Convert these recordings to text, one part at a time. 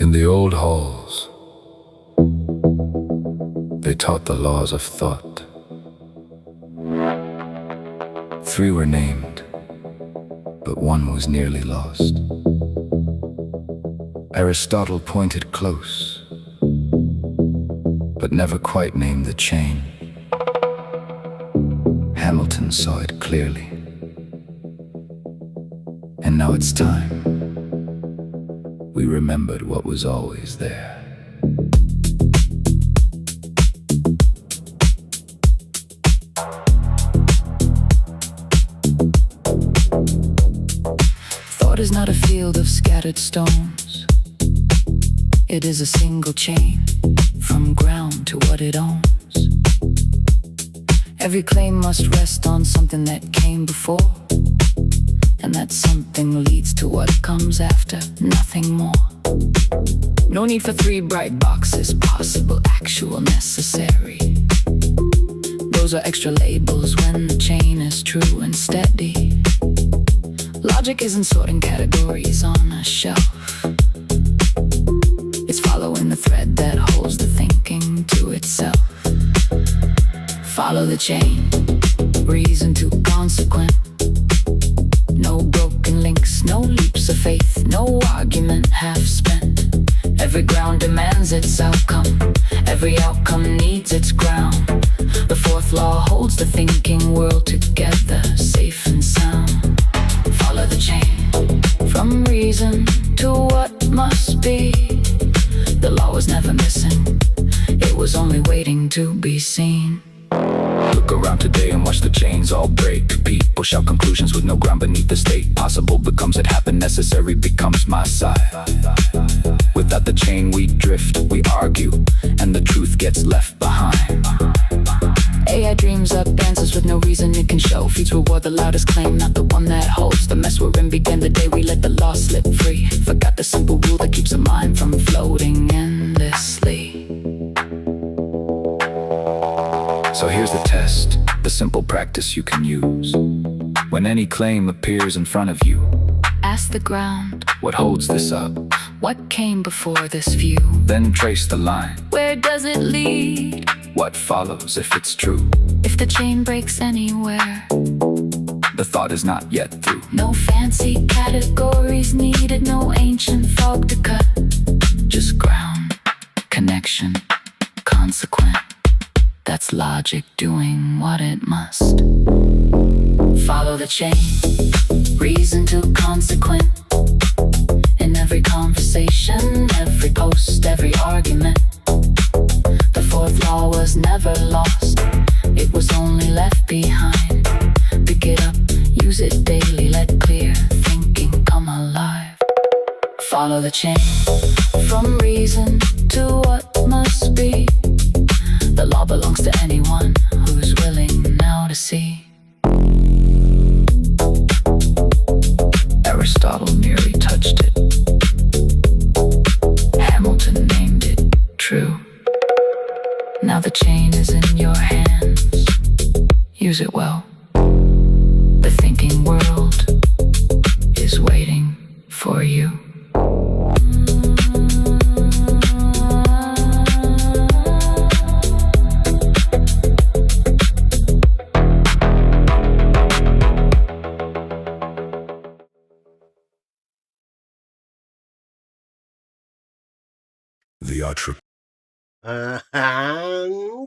In the old halls, they taught the laws of thought. 3 were named, but 1 was nearly lost. Aristotle pointed close, but never quite named the chain. Hamilton saw it clearly, and now it's time. We remembered what was always there. Thought is not a field of scattered stones. It is a single chain, from ground to what it owns. Every claim must rest on something that came before, and that something leads to what comes after, nothing more. No need for 3 bright boxes, possible, actual, necessary. Those are extra labels when the chain is true and steady. Logic isn't sorting categories on a shelf. It's following the thread that holds the thinking to itself. Follow the chain, reason to consequent. No broken links, no leaps of faith, no argument half spent. Every ground demands its outcome, every outcome needs its ground. The 4th law holds the thinking world together, safe and sound. Follow the chain, from reason to what must be. The law was never missing, it was only waiting to be seen. Look around today and watch the chains all break. People shout conclusions with no ground beneath the state. Possible becomes it happened, necessary becomes my side. Without the chain we drift, we argue, and the truth gets left behind. AI dreams up answers with no reason it can show. Feeds reward the loudest claim, not the one that holds. The mess we're in began the day we let the law slip free. Forgot the simple rule that keeps the mind from floating endlessly. So here's the test, the simple practice you can use. When any claim appears in front of you, ask the ground, what holds this up? What came before this view? Then trace the line. Where does it lead? What follows if it's true? If the chain breaks anywhere, the thought is not yet through. No fancy categories needed, no ancient fog to cut. Just ground, connection, consequent. That's logic doing what it must. Follow the chain, reason to consequent. In every conversation, every post, every argument. The 4th law was never lost, it was only left behind. Pick it up, use it daily, let clear thinking come alive. Follow the chain, from reason to what must be. The law belongs to anyone who's willing now to see. Aristotle nearly touched it. Hamilton named it true. Now the chain is in your hands. Use it well. The thinking world is waiting for you. The outro. And I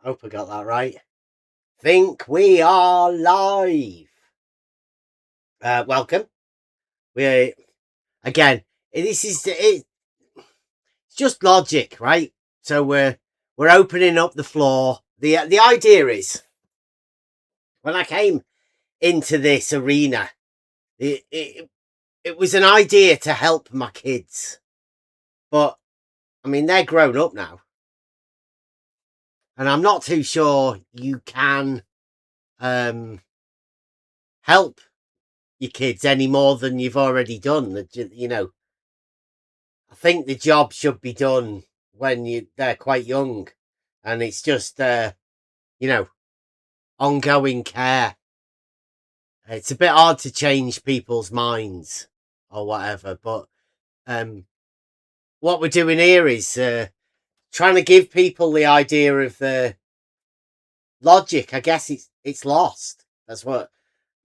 hope I got that right. Think we are live. Welcome. We again. It's just logic, right? So we're opening up the floor. The idea is, when I came into this arena, it was an idea to help my kids, but I mean, they're grown up now. And I'm not too sure you can help your kids any more than you've already done. You know, I think the job should be done when they're quite young. And it's just, you know, ongoing care. It's a bit hard to change people's minds or whatever, but what we're doing here is trying to give people the idea of the logic. I guess it's lost. That's what,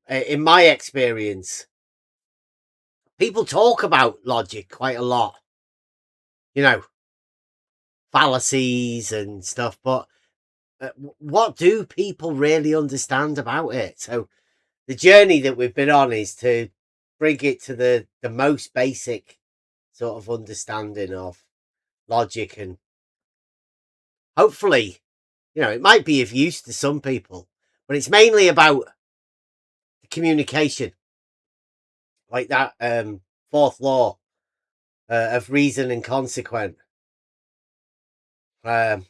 in my experience, people talk about logic quite a lot. You know, fallacies and stuff, but what do people really understand about it? So the journey that we've been on is to bring it to the most basic sort of understanding of logic, and hopefully, you know, it might be of use to some people, but it's mainly about the communication, like that fourth law of reason and consequence. The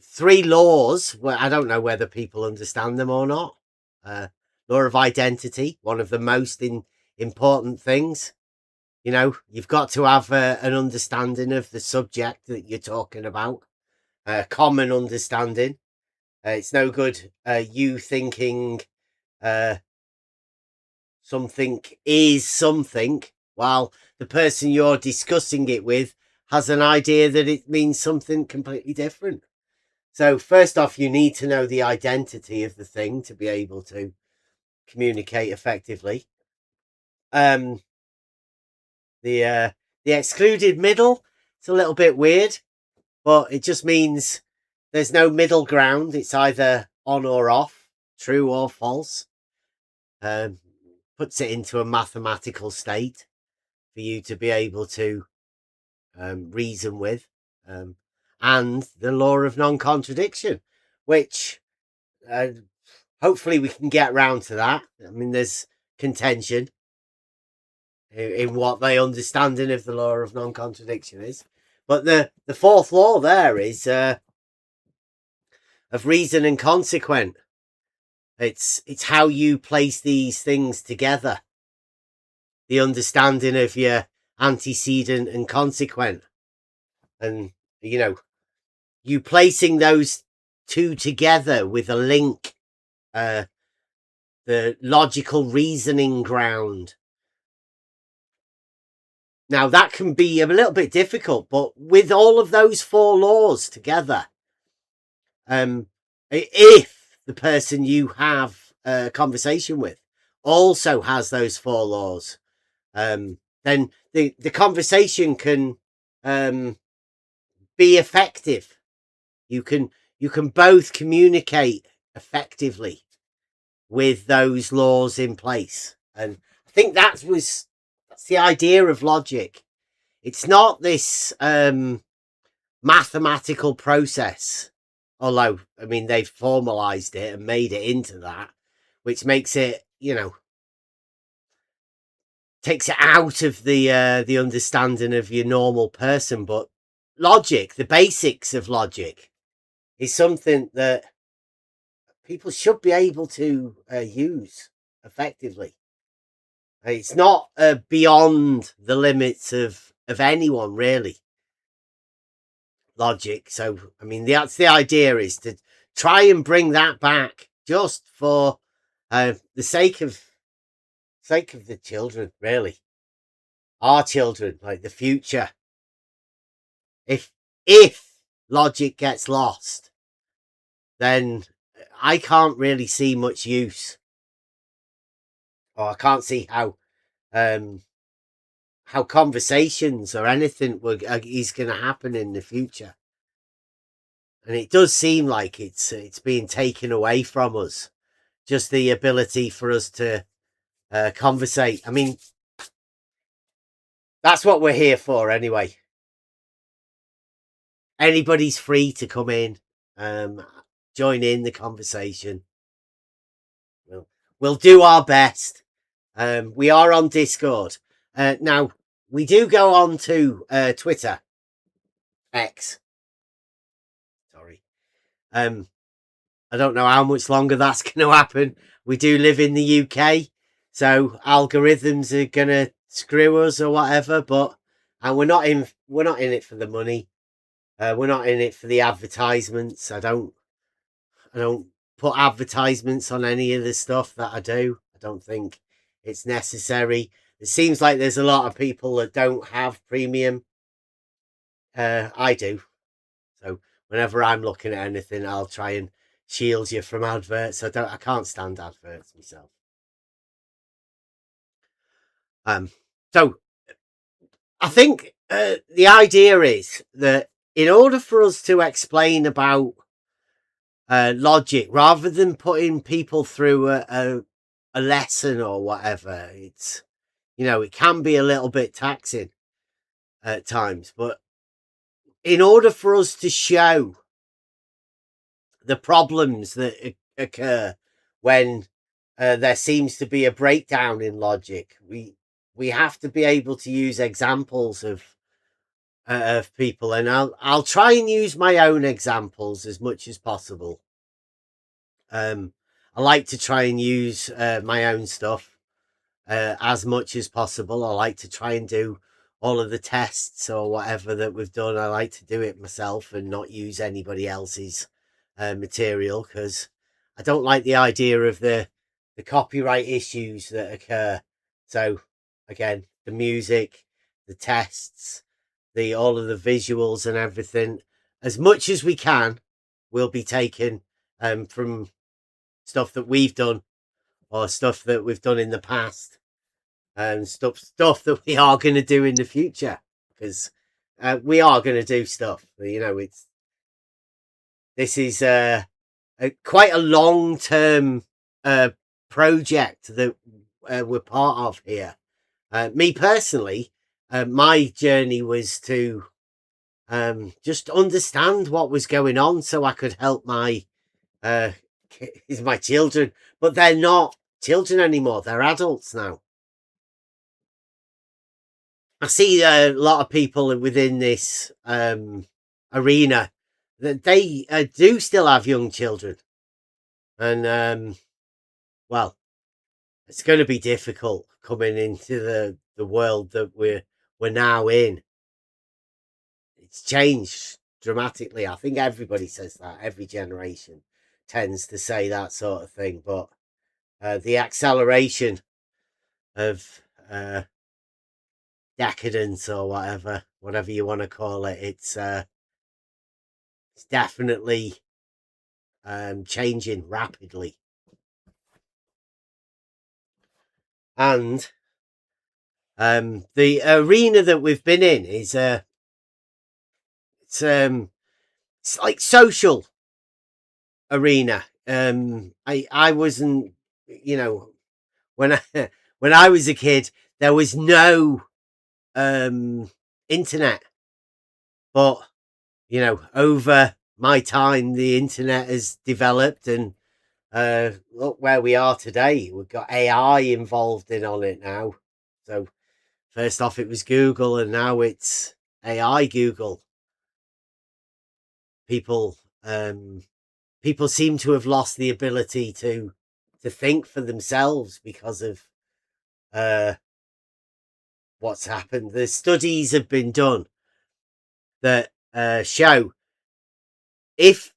three laws, well, I don't know whether people understand them or not. Law of identity, one of the most important things. You know, you've got to have an understanding of the subject that you're talking about, common understanding. It's no good you thinking something is something while the person you're discussing it with has an idea that it means something completely different. So first off, you need to know the identity of the thing to be able to communicate effectively. The excluded middle, it's a little bit weird, but it just means there's no middle ground. It's either on or off, true or false. Puts it into a mathematical state for you to be able to reason with. And the law of non-contradiction, which hopefully we can get round to that. I mean, there's contention in what the understanding of the law of non-contradiction is, but the fourth law there is of reason and consequent. It's how you place these things together, the understanding of your antecedent and consequent, and you know, you placing those two together with a link, the logical reasoning ground. Now that can be a little bit difficult, but with all of those four laws together, if the person you have a conversation with also has those four laws, then the conversation can be effective. You can both communicate effectively with those laws in place, and I think that's the idea of logic. It's not this mathematical process, although I mean they've formalized it and made it into that, which makes it, you know, takes it out of the understanding of your normal person. But logic, the basics of logic, is something that people should be able to use effectively. It's not beyond the limits of anyone, really, logic. So, I mean, that's the idea, is to try and bring that back just for the sake of the children, really. Our children, like the future. If logic gets lost, then I can't really see much use, or I can't see how conversations or anything is going to happen in the future. And it does seem like it's being taken away from us, just the ability for us to conversate. I mean, that's what we're here for anyway. Anybody's free to come in, join in the conversation. We'll do our best. We are on Discord. Now, we do go on to Twitter. X. Sorry. I don't know how much longer that's going to happen. We do live in the UK, so algorithms are going to screw us or whatever, but and we're not in it for the money. We're not in it for the advertisements. I don't put advertisements on any of the stuff that I do. I don't think it's necessary. It seems like there's a lot of people that don't have premium. I do. So whenever I'm looking at anything, I'll try and shield you from adverts. I can't stand adverts myself. So I think the idea is that in order for us to explain about logic, rather than putting people through a lesson or whatever, it's, it can be a little bit taxing at times, but in order for us to show the problems that occur when there seems to be a breakdown in logic, we have to be able to use examples of people, and I'll try and use my own examples as much as possible. I like to try and use my own stuff as much as possible. I like to try and do all of the tests or whatever that we've done. I like to do it myself and not use anybody else's material, because I don't like the idea of the copyright issues that occur. So again, the music, the tests, all of the visuals and everything, as much as we can, will be taken from stuff that we've done or stuff that we've done in the past, and stuff that we are going to do in the future, because we are going to do stuff. This is quite a long-term project that we're part of here. Me personally, my journey was to just understand what was going on so I could help my children, but they're not children anymore. They're adults now. I see a lot of people within this arena that they do still have young children, and well, it's going to be difficult coming into the world that we're now in. It's changed dramatically. I think everybody says that. Every generation tends to say that sort of thing, but the acceleration of decadence or whatever you want to call it, it's definitely changing rapidly. And the arena that we've been in is it's like social arena. I wasn't, when when I was a kid, there was no internet, but over my time the internet has developed, and look where we are today. We've got AI involved on it now. So first off it was Google, and now it's AI Google. People seem to have lost the ability to think for themselves because of what's happened. The studies have been done that show if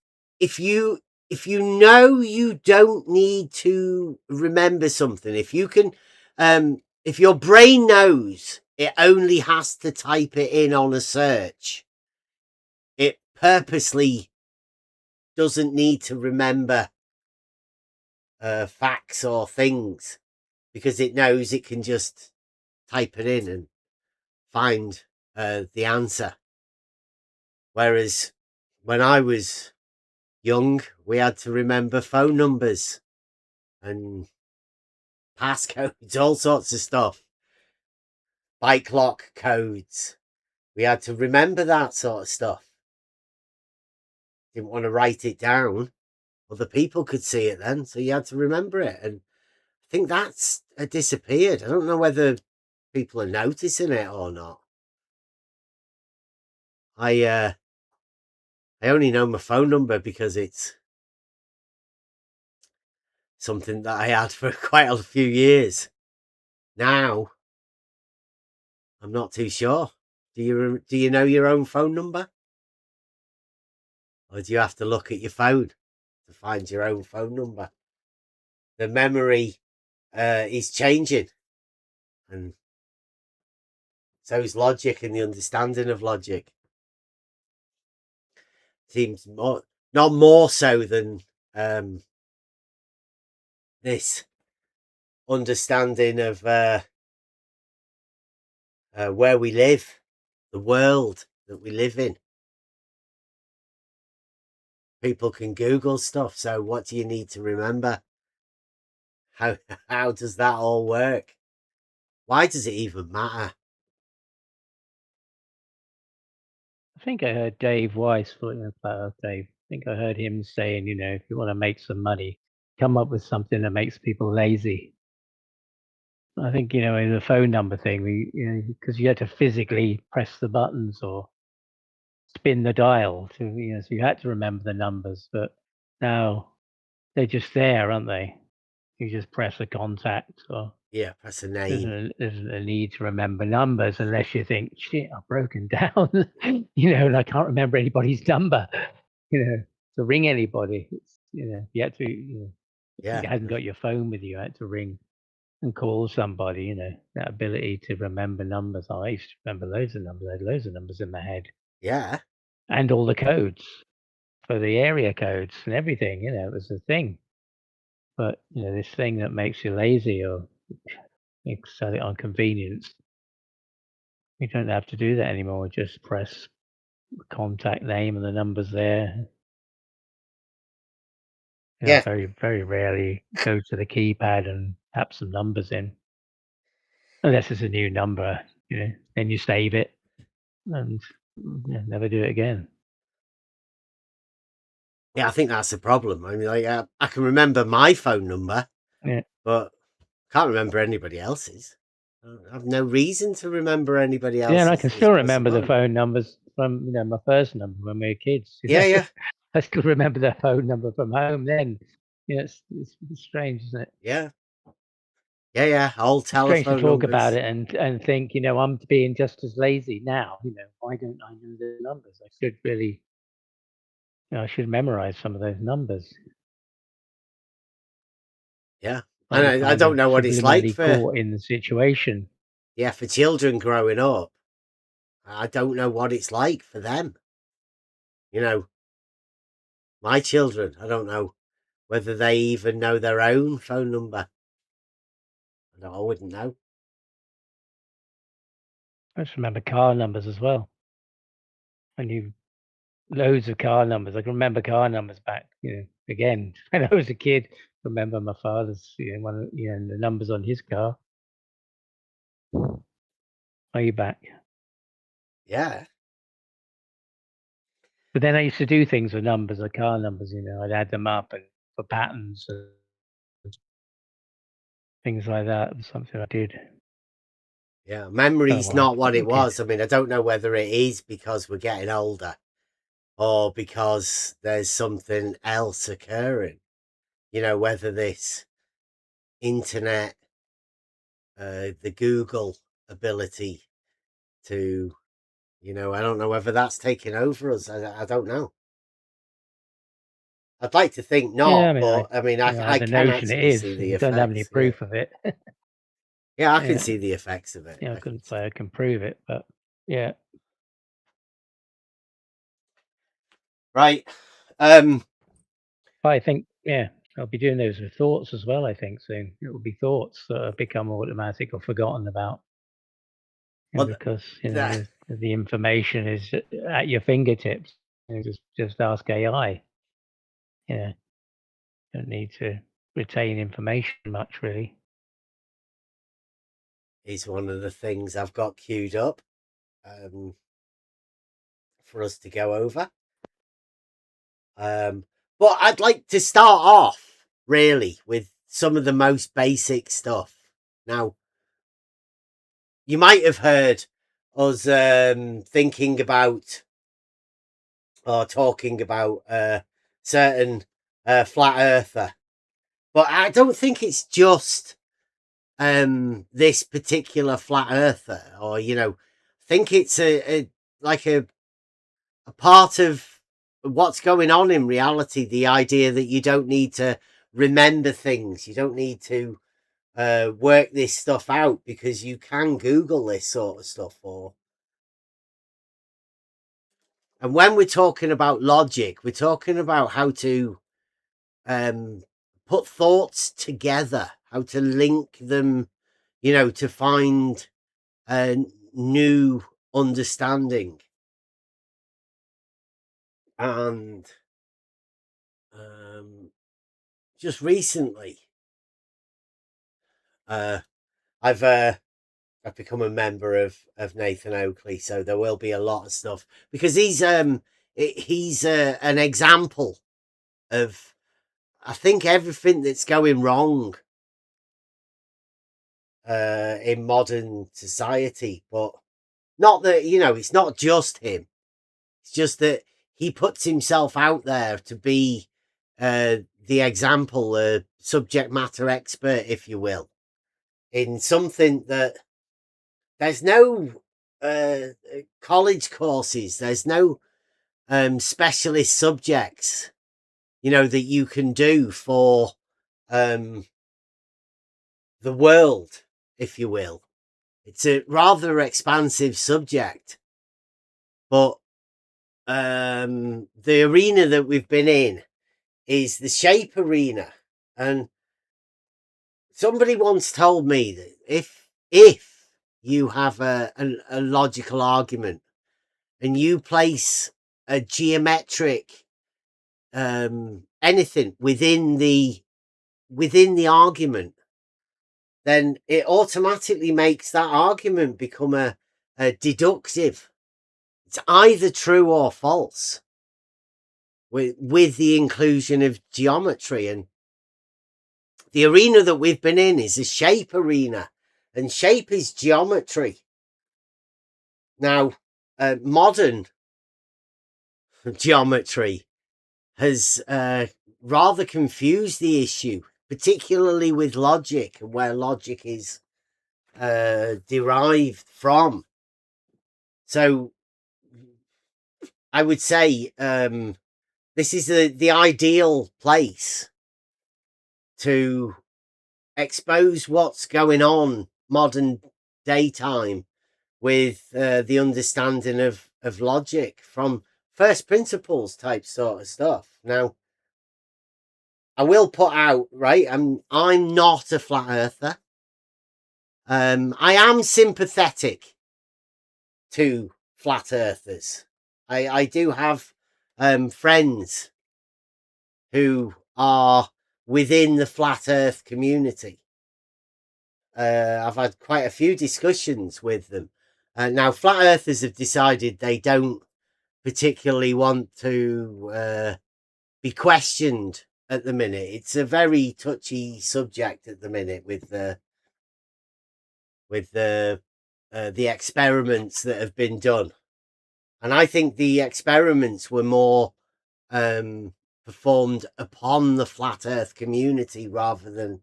you you don't need to remember something, if you can if your brain knows it only has to type it in on a search, it purposely doesn't need to remember facts or things, because it knows it can just type it in and find the answer. Whereas when I was young, we had to remember phone numbers and passcodes, all sorts of stuff, bike lock codes. We had to remember that sort of stuff. Didn't want to write it down. Other people could see it then, so you had to remember it. And I think that's disappeared. I don't know whether people are noticing it or not. I only know my phone number because it's something that I had for quite a few years. Now, I'm not too sure. Do you know your own phone number? Or do you have to look at your phone to find your own phone number? The memory is changing, and So is logic and the understanding of logic. Seems more, not more so than this understanding of where we live, the world that we live in. People can Google stuff. So what do you need to remember? How does that all work? Why does it even matter? I think I heard Dave Weiss, Dave. I think I heard him saying, if you want to make some money, come up with something that makes people lazy. I think, in the phone number thing, because you had to physically press the buttons or spin the dial so you had to remember the numbers, but now they're just there, aren't they? You just press a contact, or Yeah, press a name. there's a need to remember numbers unless you think, shit, I've broken down, and I can't remember anybody's number, to ring anybody. It's, you had to, Yeah, you hadn't got your phone with you, you had to ring and call somebody, that ability to remember numbers. I used to remember loads of numbers. I had loads of numbers in my head yeah, and all the codes for the area codes and everything, it was a thing. But, this thing that makes you lazy or makes it on convenience, you don't have to do that anymore. Just press the contact name and the numbers there. yeah. Very, very rarely go to the keypad and tap some numbers in. Unless it's a new number, then you save it and never do it again. Yeah, I think that's the problem. I mean, like, I can remember my phone number, Yeah. but can't remember anybody else's. I have no reason to remember anybody else's. Yeah, and I can still remember the phone numbers from my first number when we were kids. Yeah. I still remember the phone number from home then. It's strange, isn't it? Yeah. Old It's strange telephone to talk numbers. about it and think, I'm being just as lazy now. Why don't I know the numbers? I should really, I should memorize some of those numbers. Yeah, and I don't know what it's like for caught in the situation. Yeah, for children growing up. I don't know what it's like for them. My children, I don't know whether they even know their own phone number. I wouldn't know. I just remember car numbers as well. I knew loads of car numbers. I can remember car numbers back, again, when I was a kid. Remember my father's, the numbers on his car. Are you back? Yeah. But then I used to do things with numbers, like car numbers, I'd add them up and for patterns and things like that. It was something I did. Yeah, memory's not what it was. I mean, I don't know whether it is because we're getting older or because there's something else occurring. Whether this internet, the Google ability to, I don't know whether that's taking over us. I don't know. I'd like to think not, but I can actually see the effects. Don't have any proof of it. Yeah, I can see the effects of it. Yeah, I couldn't say I can prove it, but yeah. Right. I think, I'll be doing those with thoughts as well, I think, soon. It will be thoughts that have become automatic or forgotten about. Because, the information is at your fingertips. Just ask AI. Don't need to retain information much, really. Is one of the things I've got queued up for us to go over. But I'd like to start off really with some of the most basic stuff. Now, you might have heard us thinking about or talking about certain flat earther, but I don't think it's just this particular flat earther, or I think it's a part of what's going on in reality. The idea that you don't need to remember things, you don't need to work this stuff out, because you can Google this sort of stuff. And when we're talking about logic, we're talking about how to put thoughts together, how to link them, to find a new understanding. And just recently, I've become a member of Nathan Oakley, so there will be a lot of stuff, because he's an example of, I think, everything that's going wrong in modern society. But not that, it's not just him. It's just that he puts himself out there to be the example, a subject matter expert, if you will, in something that there's no college courses, there's no specialist subjects, that you can do for the world, if you will. It's a rather expansive subject, but the arena that we've been in is the shape arena. And somebody once told me that if you have a logical argument and you place a geometric anything within the argument, then it automatically makes that argument become a deductive. It's either true or false with the inclusion of geometry. And the arena that we've been in is a shape arena, and shape is geometry. Now, modern geometry has rather confused the issue, particularly with logic, and where logic is derived from. So I would say this is the ideal place to expose what's going on modern daytime with the understanding of logic from first principles type sort of stuff. Now, I will put out, right, I'm not a flat earther. I am sympathetic to flat earthers. I do have friends who are within the flat earth community. I've had quite a few discussions with them. Now, flat earthers have decided they don't particularly want to be questioned at the minute. It's a very touchy subject at the minute with the experiments that have been done. And I think the experiments were more performed upon the flat earth community rather than,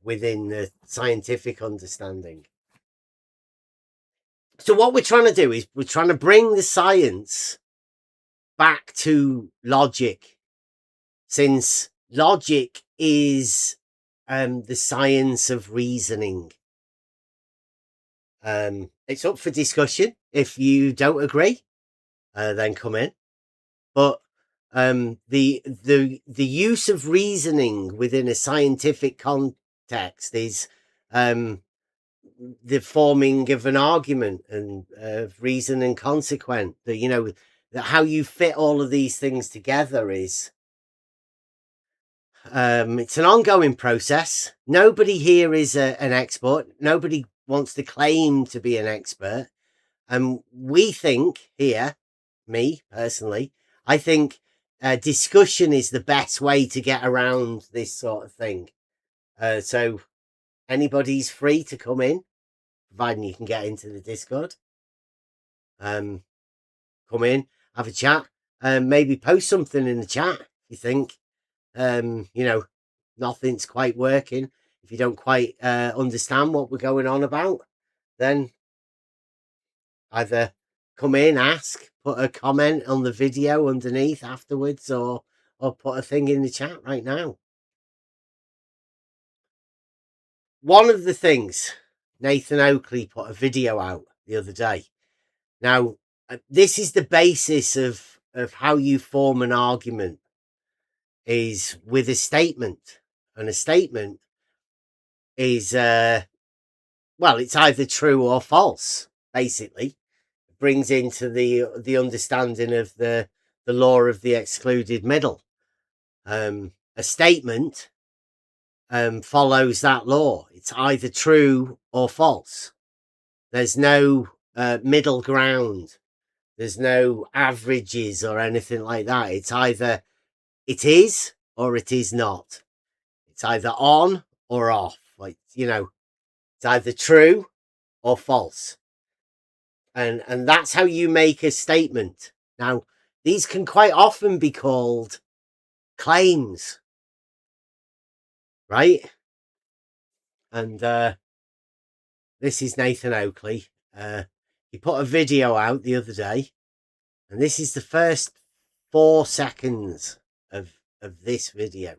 within the scientific understanding. So what we're trying to do is we're trying to bring the science back to logic, since logic is the science of reasoning. It's up for discussion. If you don't agree, then come in. But the use of reasoning within a scientific context is the forming of an argument and reason and consequent. That that how you fit all of these things together is it's an ongoing process. Nobody here is an expert. Nobody wants to claim to be an expert. And we think here, me personally, I think discussion is the best way to get around this sort of thing. So anybody's free to come in, providing you can get into the Discord. Come in, have a chat, maybe post something in the chat if you think nothing's quite working. If you don't quite understand what we're going on about, then either come in, ask, put a comment on the video underneath afterwards, or put a thing in the chat right now. one of the things, Nathan Oakley put a video out the other day. Now, this is the basis of how you form an argument, is with a statement. And a statement is, well, it's either true or false, basically. It brings into the understanding of the law of the excluded middle. A statement follows that law. It's either true or false. There's no middle ground. There's no averages or anything like that. It's either it is or it is not. It's either on or off. Like, you know, it's either true or false. And that's how you make a statement. Now, these can quite often be called claims, right? And this is Nathan Oakley. He put a video out the other day, and this is the first 4 seconds of this video.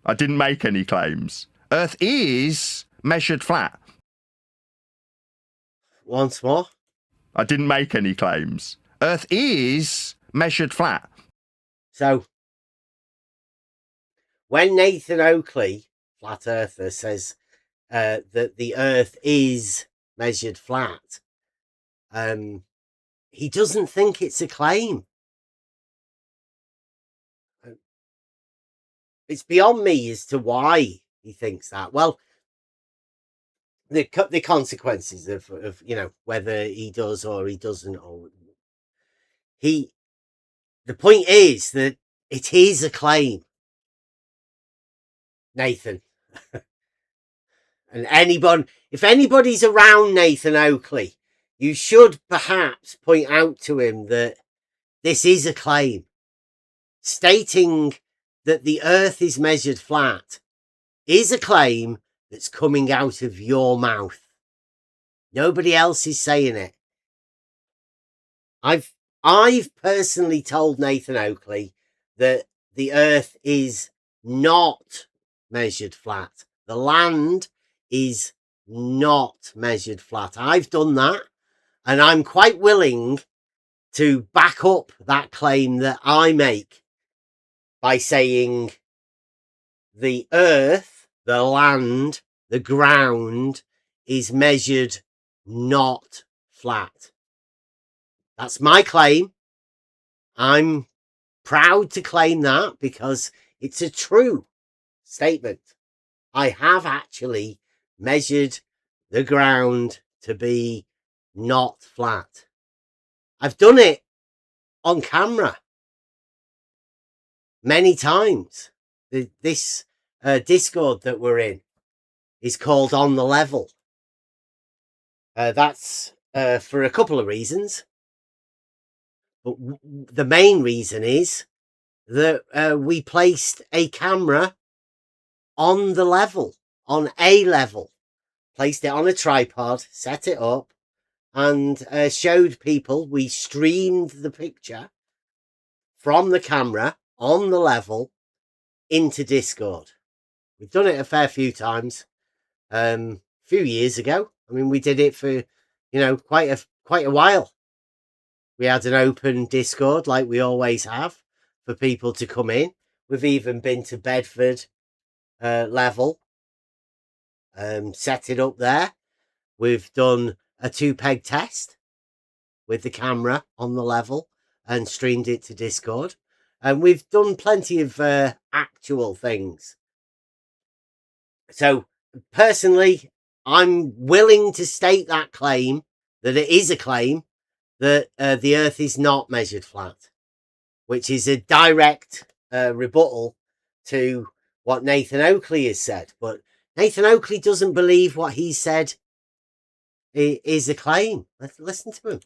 I didn't make any claims. Earth is measured flat. Once more. I didn't make any claims. Earth is measured flat. So, when Nathan Oakley, flat earther, says that the Earth is measured flat, he doesn't think it's a claim. It's beyond me as to why he thinks that. Well, the consequences of you know, whether he does or he doesn't, or the point is that it is a claim, Nathan. And if anybody's around Nathan Oakley, you should perhaps point out to him that this is a claim. Stating that the Earth is measured flat is a claim that's coming out of your mouth. Nobody else is saying it. I've personally told Nathan Oakley that the Earth is not measured flat. The land is not measured flat. I've done that, and I'm quite willing to back up that claim that I make by saying the Earth, the land, the ground is measured not flat. That's my claim. I'm proud to claim that because it's a true statement. I have actually measured the ground to be not flat. I've done it on camera many times. This Discord that we're in is called On the Level. That's for a couple of reasons. But the main reason is that we placed a camera on the level, on a level, placed it on a tripod, set it up, and showed people. We streamed the picture from the camera on the level into Discord. We've done it a fair few times. A few years ago, I mean, we did it for, you know, quite a while. We had an open Discord like we always have for people to come in. We've even been to Bedford level, set it up there. We've done a 2-peg test with the camera on the level and streamed it to Discord. And we've done plenty of actual things. So personally, I'm willing to state that claim, that it is a claim, that the Earth is not measured flat, which is a direct rebuttal to what Nathan Oakley has said. But Nathan Oakley doesn't believe what he said is a claim. Let's listen to him.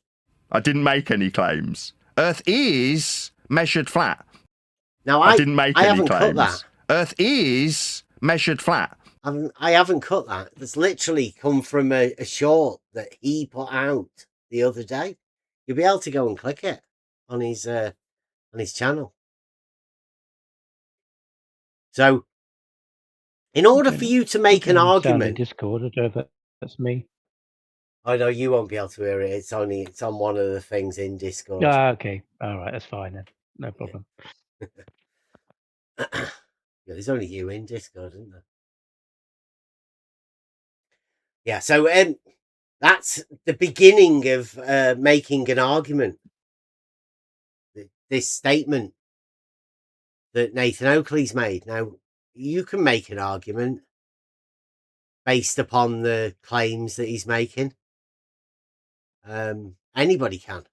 I didn't make any claims. Earth is measured flat. Now, I didn't make any haven't claims. Cut that. Earth is measured flat. I haven't cut that. That's literally come from a short that he put out the other day. You'll be able to go and click it on his channel. So In order Okay. for you to make an Sound in argument, Discord. I don't know if that's me. I know you won't be able to hear it. It's on one of the things in Discord. Ah, okay. All right. That's fine then. No problem. Yeah, there's only you in Discord, isn't there? Yeah, so that's the beginning of making an argument. This statement that Nathan Oakley's made. Now, you can make an argument based upon the claims that he's making. Anybody can.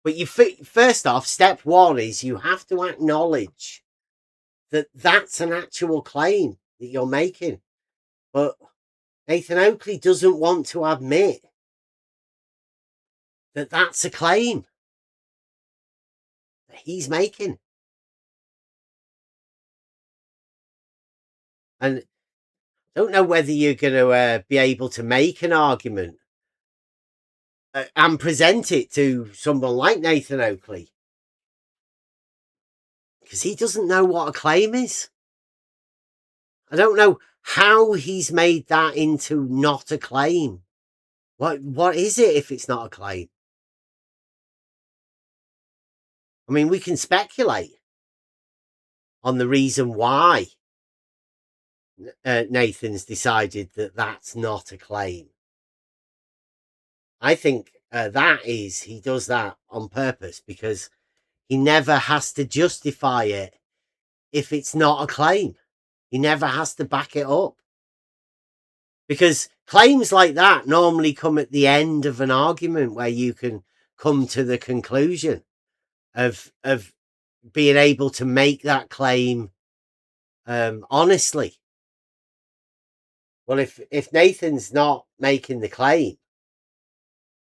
But first off, step one is you have to acknowledge that that's an actual claim that you're making. But Nathan Oakley doesn't want to admit that that's a claim that he's making. And I don't know whether you're going to be able to make an argument and present it to someone like Nathan Oakley, because he doesn't know what a claim is. I don't know how he's made that into not a claim. What is it if it's not a claim? I mean, we can speculate on the reason why Nathan's decided that that's not a claim. I think he does that on purpose because he never has to justify it if it's not a claim. He never has to back it up. Because claims like that normally come at the end of an argument where you can come to the conclusion of being able to make that claim honestly. Well, if Nathan's not making the claim,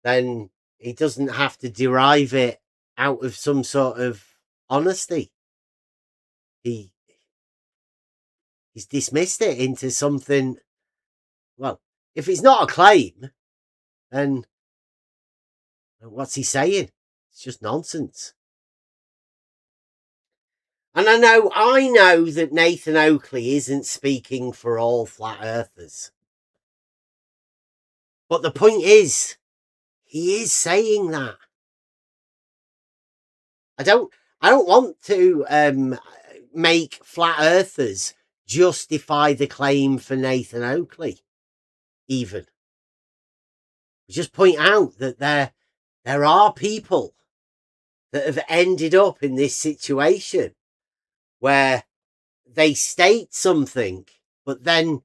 then he doesn't have to derive it out of some sort of honesty. He's dismissed it into something. Well, if it's not a claim, then what's he saying? It's just nonsense. And I know that Nathan Oakley isn't speaking for all flat earthers. But the point is, he is saying that. I don't want to make flat earthers justify the claim for Nathan Oakley, even. Just point out that there are people that have ended up in this situation where they state something, but then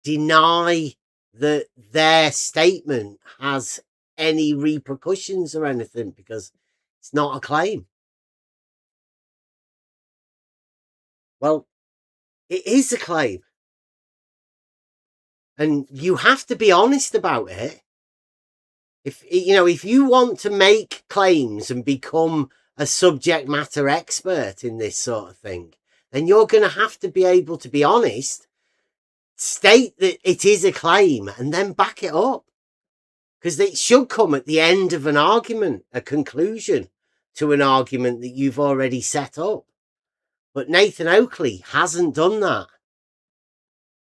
deny that their statement has any repercussions or anything because it's not a claim. Well, it is a claim. And you have to be honest about it. If you want to make claims and become a subject matter expert in this sort of thing, then you're going to have to be able to be honest, state that it is a claim, and then back it up. Because it should come at the end of an argument, a conclusion to an argument that you've already set up. But Nathan Oakley hasn't done that.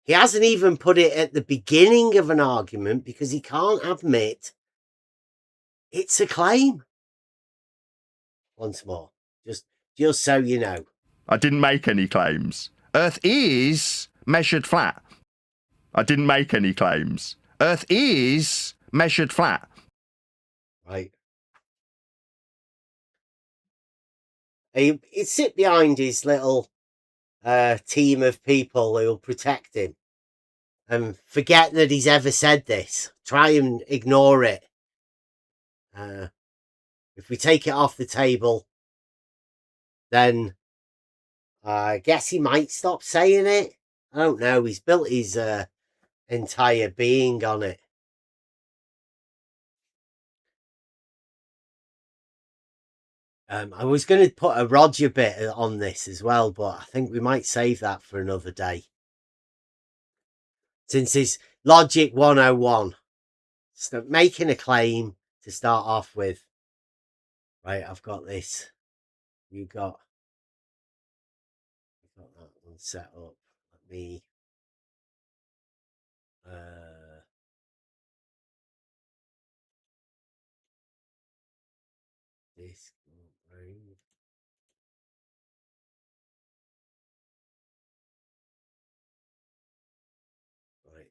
He hasn't even put it at the beginning of an argument because he can't admit it's a claim. Once more, just so you know. I didn't make any claims. Earth is measured flat. I didn't make any claims. Earth is measured flat. Right. He'd sit behind his little team of people who'll protect him and forget that he's ever said this. Try and ignore it. If we take it off the table, then I guess he might stop saying it. I don't know. He's built his entire being on it. I was going to put a Roger bit on this as well, but I think we might save that for another day. Since it's Logic 101. So making a claim to start off with. Right, I've got this. You've got that one set up. Let me This brain. Right.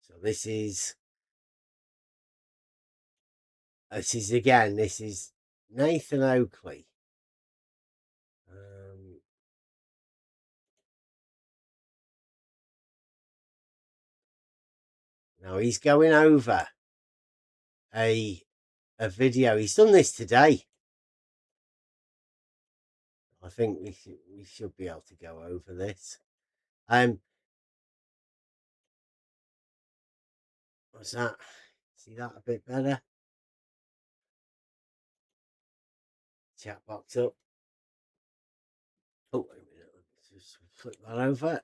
So this is Nathan Oakley. Now he's going over a video. He's done this today. I think we should be able to go over this. What's that? See that a bit better? Chat box up. Oh, wait a minute. Let's just flip that over.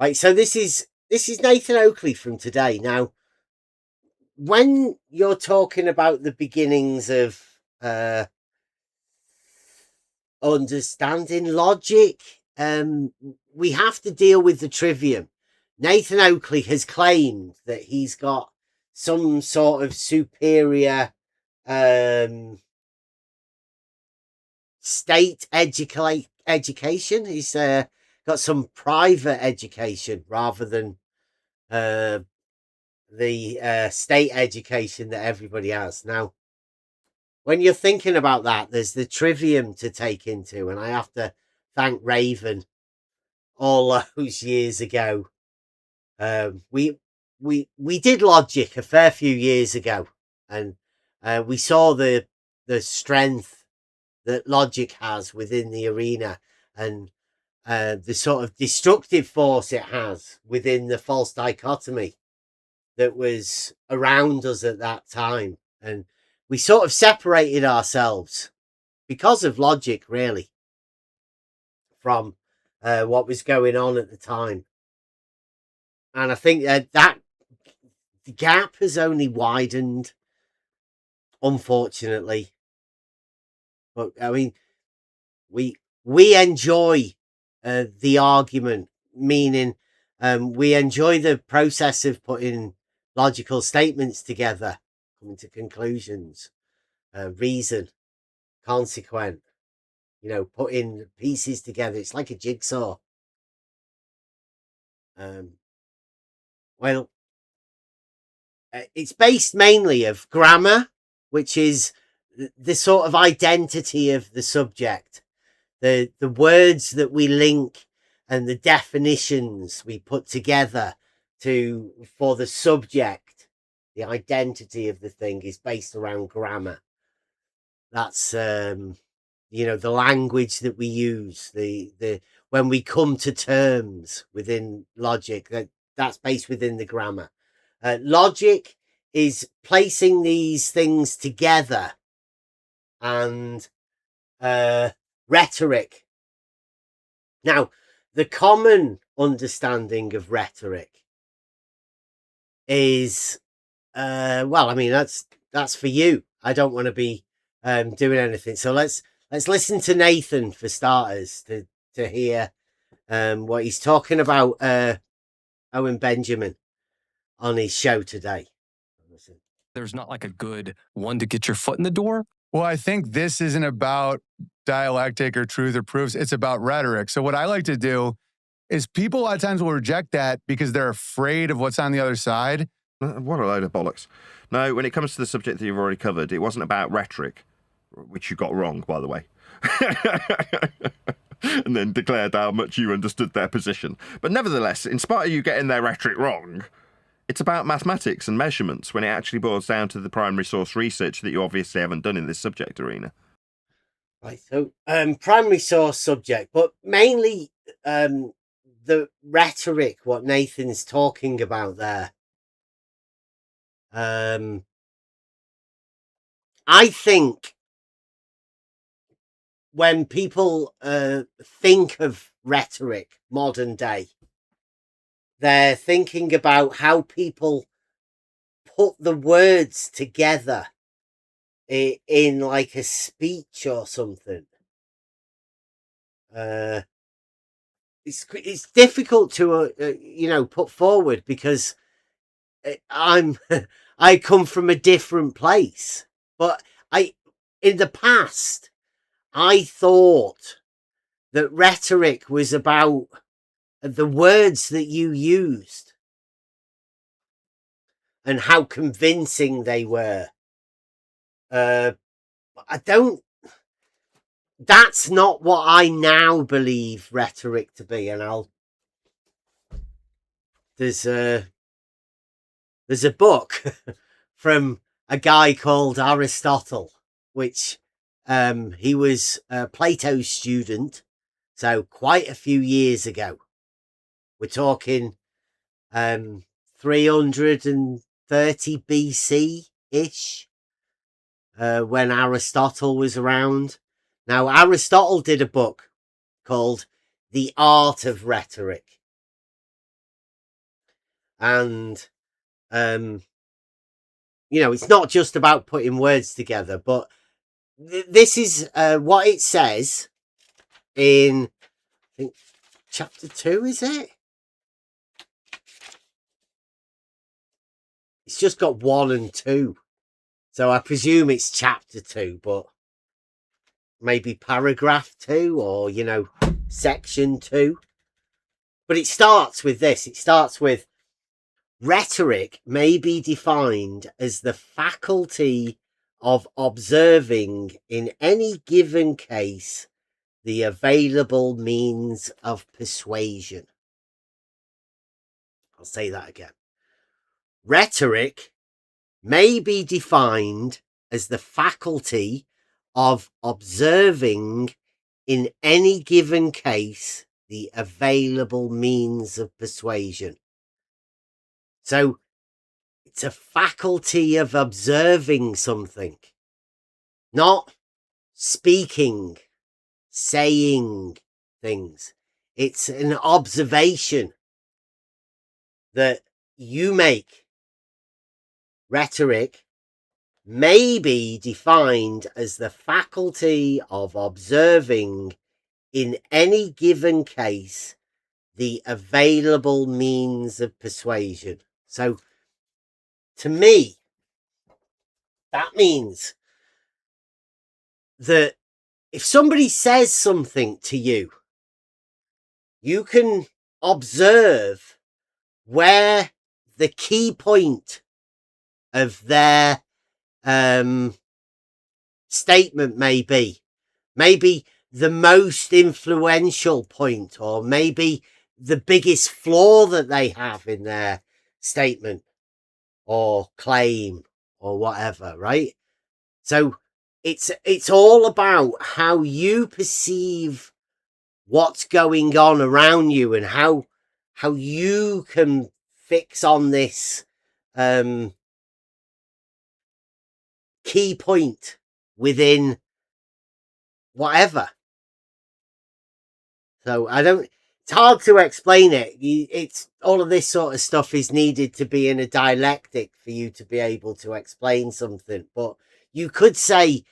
Right, so this is Nathan Oakley from today. Now, when you're talking about the beginnings of understanding logic, we have to deal with the trivium. Nathan Oakley has claimed that he's got some sort of superior state education. He's got some private education rather than the state education that everybody has. Now, when you're thinking about that, there's the trivium to take into, and I have to thank Raven all those years ago. We did logic a fair few years ago, and we saw the strength that logic has within the arena, and the sort of destructive force it has within the false dichotomy that was around us at that time. And we sort of separated ourselves because of logic, really, from what was going on at the time. And I think that the gap has only widened, unfortunately. But I mean, we enjoy the argument, meaning we enjoy the process of putting logical statements together, coming to conclusions, reason, consequent, putting pieces together. It's like a jigsaw. Well, it's based mainly of grammar, which is the sort of identity of the subject, the words that we link and the definitions we put together for the subject. The identity of the thing is based around grammar. That's the language that we use, the when we come to terms within logic, that's based within the grammar. Logic is placing these things together, and rhetoric. Now, the common understanding of rhetoric is, well, I mean, that's for you. I don't want to be doing anything. So let's listen to Nathan for starters to hear what he's talking about Owen Benjamin on his show today. There's not like a good one to get your foot in the door. Well, I think this isn't about dialectic or truth or proofs. It's about rhetoric. So what I like to do is people a lot of times will reject that because they're afraid of what's on the other side. What a load of bollocks. No, when it comes to the subject that you've already covered, it wasn't about rhetoric, which you got wrong, by the way. And then declared how much you understood their position. But nevertheless, in spite of you getting their rhetoric wrong, it's about mathematics and measurements when it actually boils down to the primary source research that you obviously haven't done in this subject arena. Right, so primary source subject, but mainly the rhetoric, what Nathan's talking about there. I think when people think of rhetoric, modern day, they're thinking about how people put the words together in like a speech or something. it's difficult to put forward because I come from a different place. But in the past, I thought that rhetoric was about the words that you used and how convincing they were. That's not what I now believe rhetoric to be. And there's a book from a guy called Aristotle, which he was Plato's student, so quite a few years ago. We're talking 330 BC ish, when Aristotle was around. Now, Aristotle did a book called The Art of Rhetoric. And, it's not just about putting words together, but this is what it says in, I think, chapter 2, is it? It's just got 1 and 2. So I presume it's chapter 2, but maybe paragraph 2 or, section 2. But it starts with this. It starts with, rhetoric may be defined as the faculty of observing in any given case the available means of persuasion. I'll say that again. Rhetoric may be defined as the faculty of observing in any given case the available means of persuasion. So it's a faculty of observing something, not speaking, saying things. It's an observation that you make. Rhetoric may be defined as the faculty of observing in any given case the available means of persuasion. So, to me, that means that if somebody says something to you, you can observe where the key point of their statement may be. Maybe the most influential point, or maybe the biggest flaw that they have in their statement or claim or whatever, right? So it's all about how you perceive what's going on around you and how you can fix on this key point within whatever. So it's hard to explain it. It's all of this sort of stuff is needed to be in a dialectic for you to be able to explain something. But you could say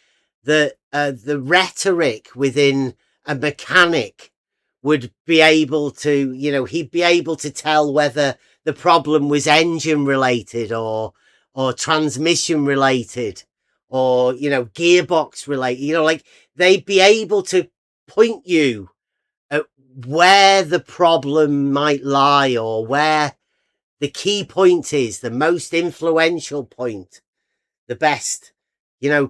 that the rhetoric within a mechanic would be able to, he'd be able to tell whether the problem was engine related or transmission related or, gearbox related, like they'd be able to point you at where the problem might lie or where the key point is, the most influential point, the best,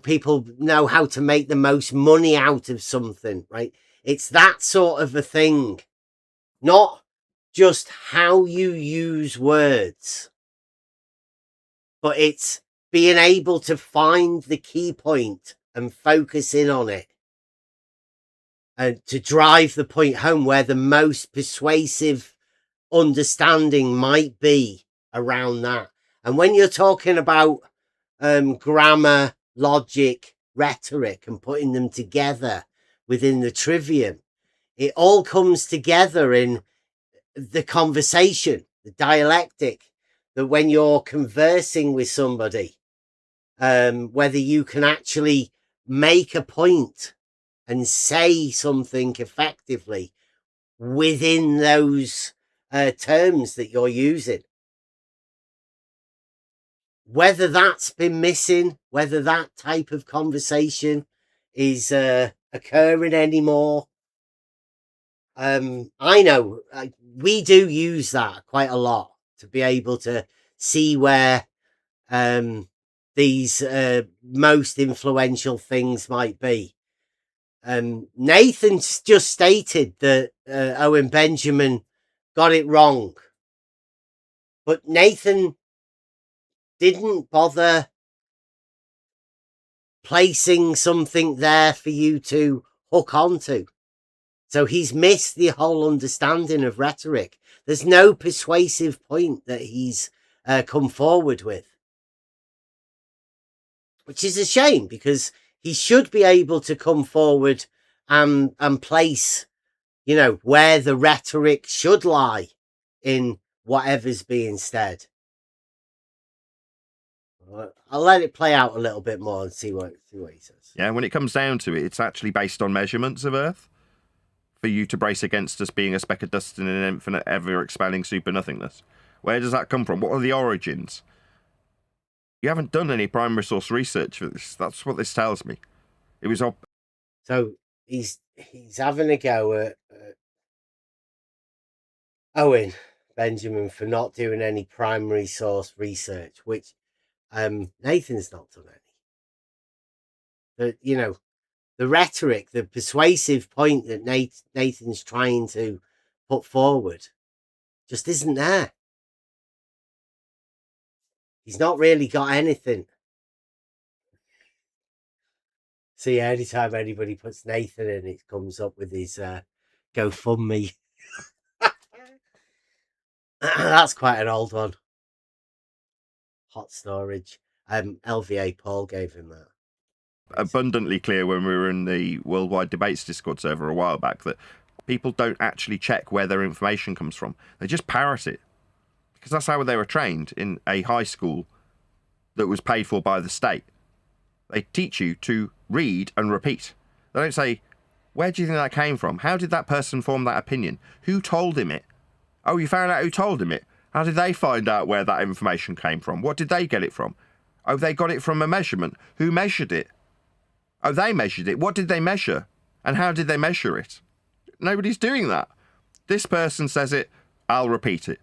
people know how to make the most money out of something, right? It's that sort of a thing, not just how you use words, but it's being able to find the key point and focus in on it and to drive the point home where the most persuasive understanding might be around that. And when you're talking about grammar, logic, rhetoric, and putting them together within the trivium, it all comes together in the conversation, the dialectic, that when you're conversing with somebody, whether you can actually make a point and say something effectively within those terms that you're using. Whether that's been missing, whether that type of conversation is occurring anymore, I know we do use that quite a lot to be able to see where these most influential things might be. Nathan's just stated that Owen Benjamin got it wrong, but Nathan didn't bother placing something there for you to hook onto. So he's missed the whole understanding of rhetoric. There's no persuasive point that he's come forward with, which is a shame, because he should be able to come forward and place, you know, where the rhetoric should lie in whatever's being said. I'll let it play out a little bit more and see what he says. Yeah, when it comes down to it, it's actually based on measurements of Earth. For you to brace against us being a speck of dust in an infinite, ever-expanding super-nothingness. Where does that come from? What are the origins? You haven't done any primary source research for this. That's what this tells me. It was So he's having a go at Owen Benjamin for not doing any primary source research, which Nathan's not done any. But, you know, the rhetoric, the persuasive point that Nathan's trying to put forward just isn't there. He's not really got anything. See, anytime anybody puts Nathan in, it comes up with his GoFundMe. That's quite an old one. Hot storage. LVA Paul gave him that. abundantly clear when we were in the Worldwide Debates Discord server a while back that people don't actually check where their information comes from. They just parrot it. Because that's how they were trained in a high school that was paid for by the state. They teach you to read and repeat. They don't say, where do you think that came from? How did that person form that opinion? Who told him it? Oh, you found out who told him it? How did they find out where that information came from? What did they get it from? Oh, they got it from a measurement. Who measured it? Oh, they measured it. What did they measure? And how did they measure it? Nobody's doing that. This person says it, I'll repeat it.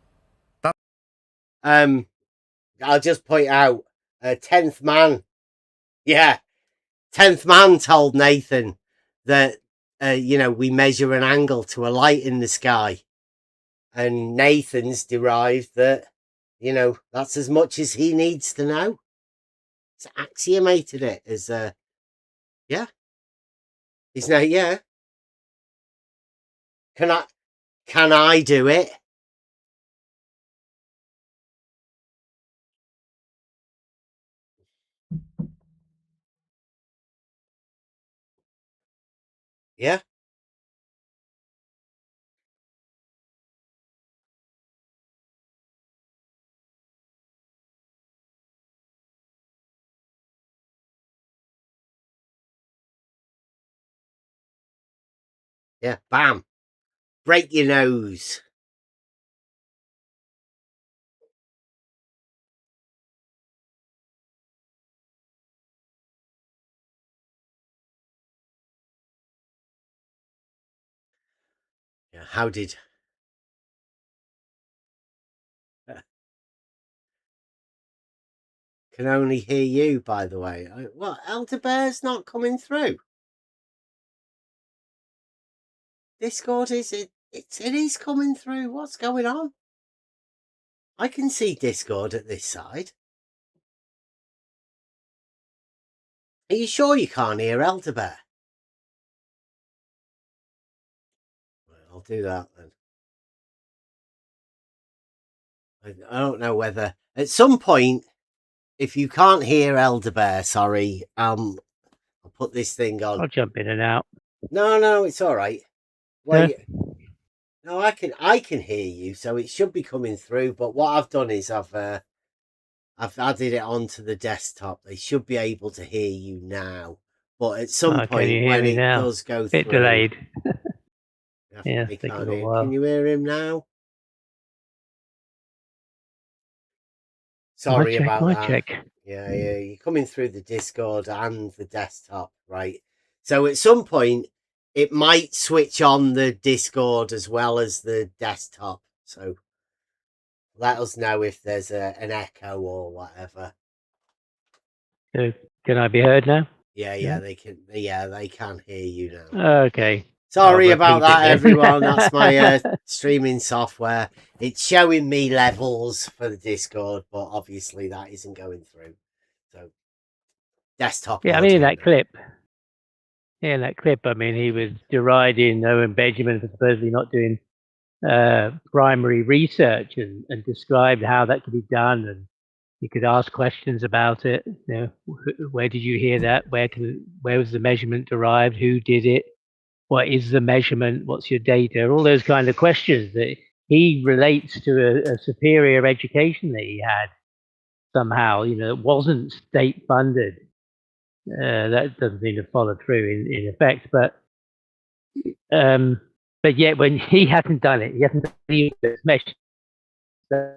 I'll just point out, 10th Man. Yeah. 10th Man told Nathan that, we measure an angle to a light in the sky. And Nathan's derived that, that's as much as he needs to know. It's axiomated it as, yeah. He's now, yeah. Can I do it? Yeah. Yeah, bam. Break your nose. Yeah, how did... Can only hear you, by the way. What, Elder Bear's not coming through? Discord, it is coming through. What's going on? I can see Discord at this side. Are you sure you can't hear Elder Bear? Right, I'll do that then. I don't know whether at some point, if you can't hear Elder Bear, sorry, I'll put this thing on. I'll jump in and out. No, it's all right. Well, Yeah. no, I can hear you, so it should be coming through. But what I've done is I've added it onto the desktop. They should be able to hear you now. But at some Can you point hear when me it now? does go Bit through, delayed. Yeah, They taking can't a hear. while. Can you hear him now? Sorry about My that. check. Yeah, you're coming through the Discord and the desktop, right? So at some point, it might switch on the Discord as well as the desktop. So let us know if there's an echo or whatever. So, can I be heard now? Yeah, they can. Yeah, they can hear you now. Okay. Sorry I'll about repeat it that, then. everyone. That's my streaming software. It's showing me levels for the Discord, but obviously that isn't going through. So desktop Yeah, I mean, in audio that now. clip. Yeah, in that clip, I mean, he was deriding Owen Benjamin for supposedly not doing primary research and described how that could be done, and you could ask questions about it. You know, where did you hear that? Where was the measurement derived? Who did it? What is the measurement? What's your data? All those kind of questions that he relates to a superior education that he had somehow. You know, it wasn't state funded. That doesn't seem to follow through in effect, but yet when he hasn't done it, he hasn't done any of this mesh. So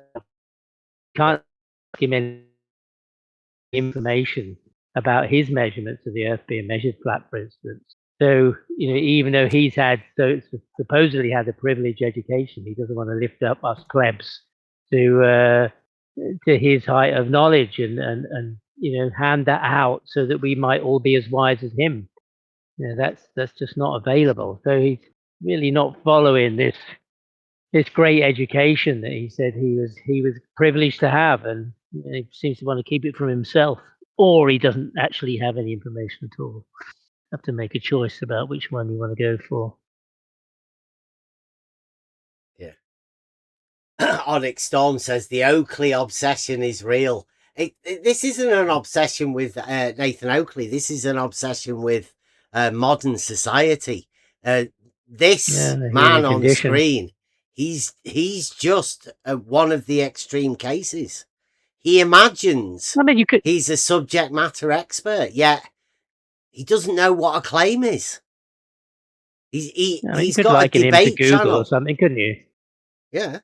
can't ask him any information about his measurements of the Earth being measured flat, for instance. So, you know, even though he's supposedly had a privileged education, he doesn't want to lift up us plebs to his height of knowledge and you know, hand that out so that we might all be as wise as him. You know, that's just not available. So he's really not following this great education that he said he was privileged to have, and he seems to want to keep it from himself, or he doesn't actually have any information at all. Have to make a choice about which one you want to go for. Yeah. Onyx Storm says the Oakley obsession is real. This isn't an obsession with Nathan Oakley. This is an obsession with modern society. This man on screen, he's just one of the extreme cases. He imagines he's a subject matter expert, yet he doesn't know what a claim is. He's got a debate channel or something, couldn't you? Yeah.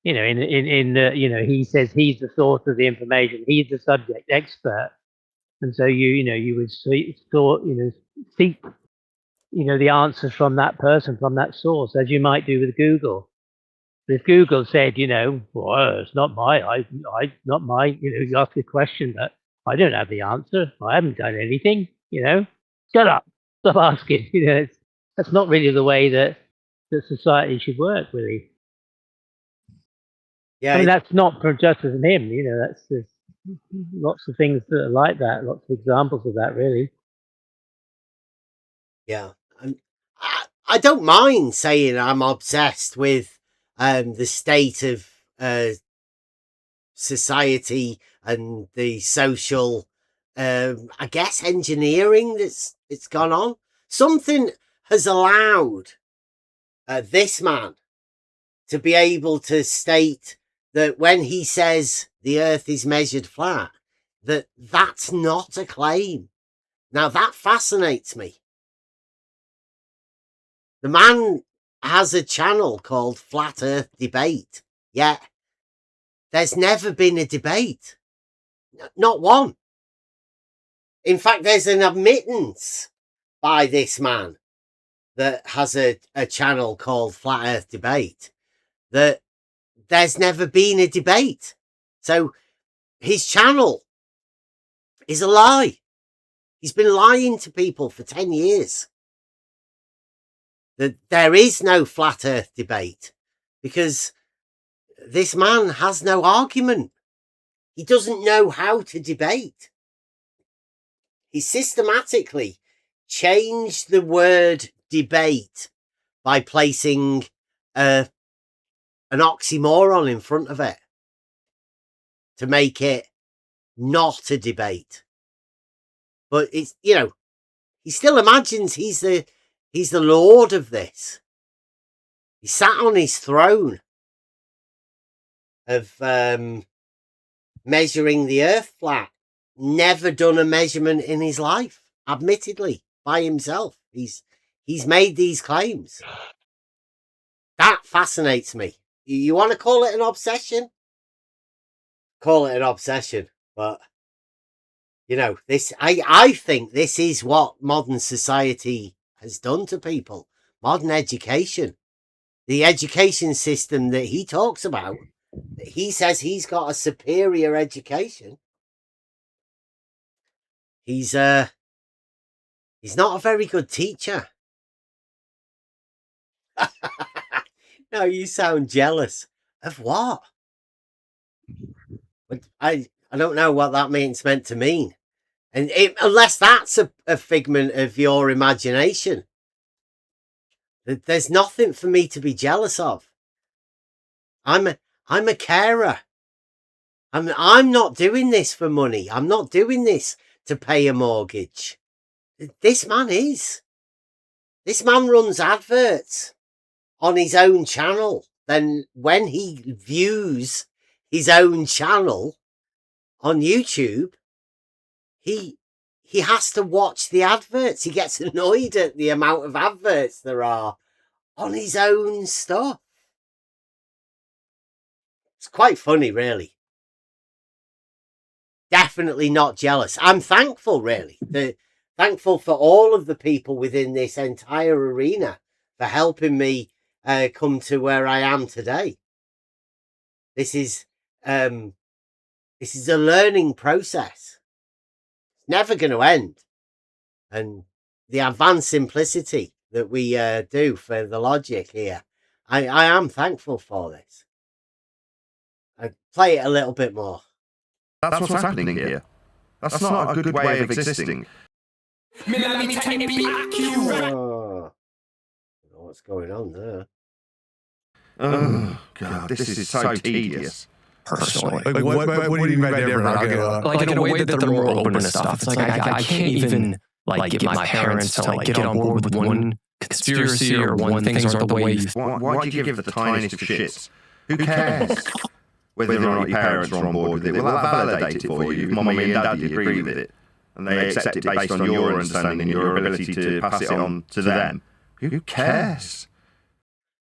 You know, in you know, he says he's the source of the information. He's the subject expert, and so you would seek the answers from that person, from that source, as you might do with Google. But if Google said, well, it's not not my, you ask a question that I don't have the answer. I haven't done anything. Shut up, stop asking. That's not really the way that society should work, really. Yeah, I mean, that's not for just as him. There's lots of things that are like that. Lots of examples of that, really. Yeah, I don't mind saying I'm obsessed with the state of society and the social, I guess, engineering that's gone on. Something has allowed this man to be able to state that when he says the Earth is measured flat, that's not a claim. Now that fascinates me. The man has a channel called Flat Earth Debate, yet there's never been a debate. Not one. In fact, there's an admittance by this man that has a channel called Flat Earth Debate that there's never been a debate. So his channel is a lie. He's been lying to people for 10 years. That there is no flat earth debate because this man has no argument. He doesn't know how to debate. He systematically changed the word debate by placing an oxymoron in front of it to make it not a debate. But it's, he still imagines he's the lord of this. He sat on his throne of measuring the Earth flat. Never done a measurement in his life, admittedly, by himself. He's made these claims. That fascinates me. You want to call it an obsession? Call it an obsession, but you know, I think this is what modern society has done to people. Modern education, the education system that he talks about, he says he's got a superior education. He's not a very good teacher. No, you sound jealous. Of what? I don't know what that meant to mean. And unless that's a figment of your imagination, there's nothing for me to be jealous of. I'm a carer. I'm not doing this for money. I'm not doing this to pay a mortgage. This man is. This man runs adverts on his own channel. Then when he views his own channel on YouTube, he has to watch the adverts. He gets annoyed at the amount of adverts there are on his own stuff. It's quite funny, really. Definitely not jealous. I'm thankful, really. Thankful for all of the people within this entire arena for helping me come to where I am today. This is a learning process. It's never going to end. And the advanced simplicity that we do for the logic here, I am thankful for this. I play it a little bit more. That's what's happening here. That's not a good way of existing. Oh, what's going on there? Oh, God, this is so tedious. Personally. Like, what do you mean by different? Like in a way that they're more open to stuff. It's like I can't even like get my parents to like get on board with one conspiracy or one things aren't the way you Why do you give the tiniest of shits? Who cares whether or not your parents are on board with it? Well, that validate it for you. If Mummy and Daddy agree with it, and they accept it based on your understanding and your ability to pass it on to them. Who cares?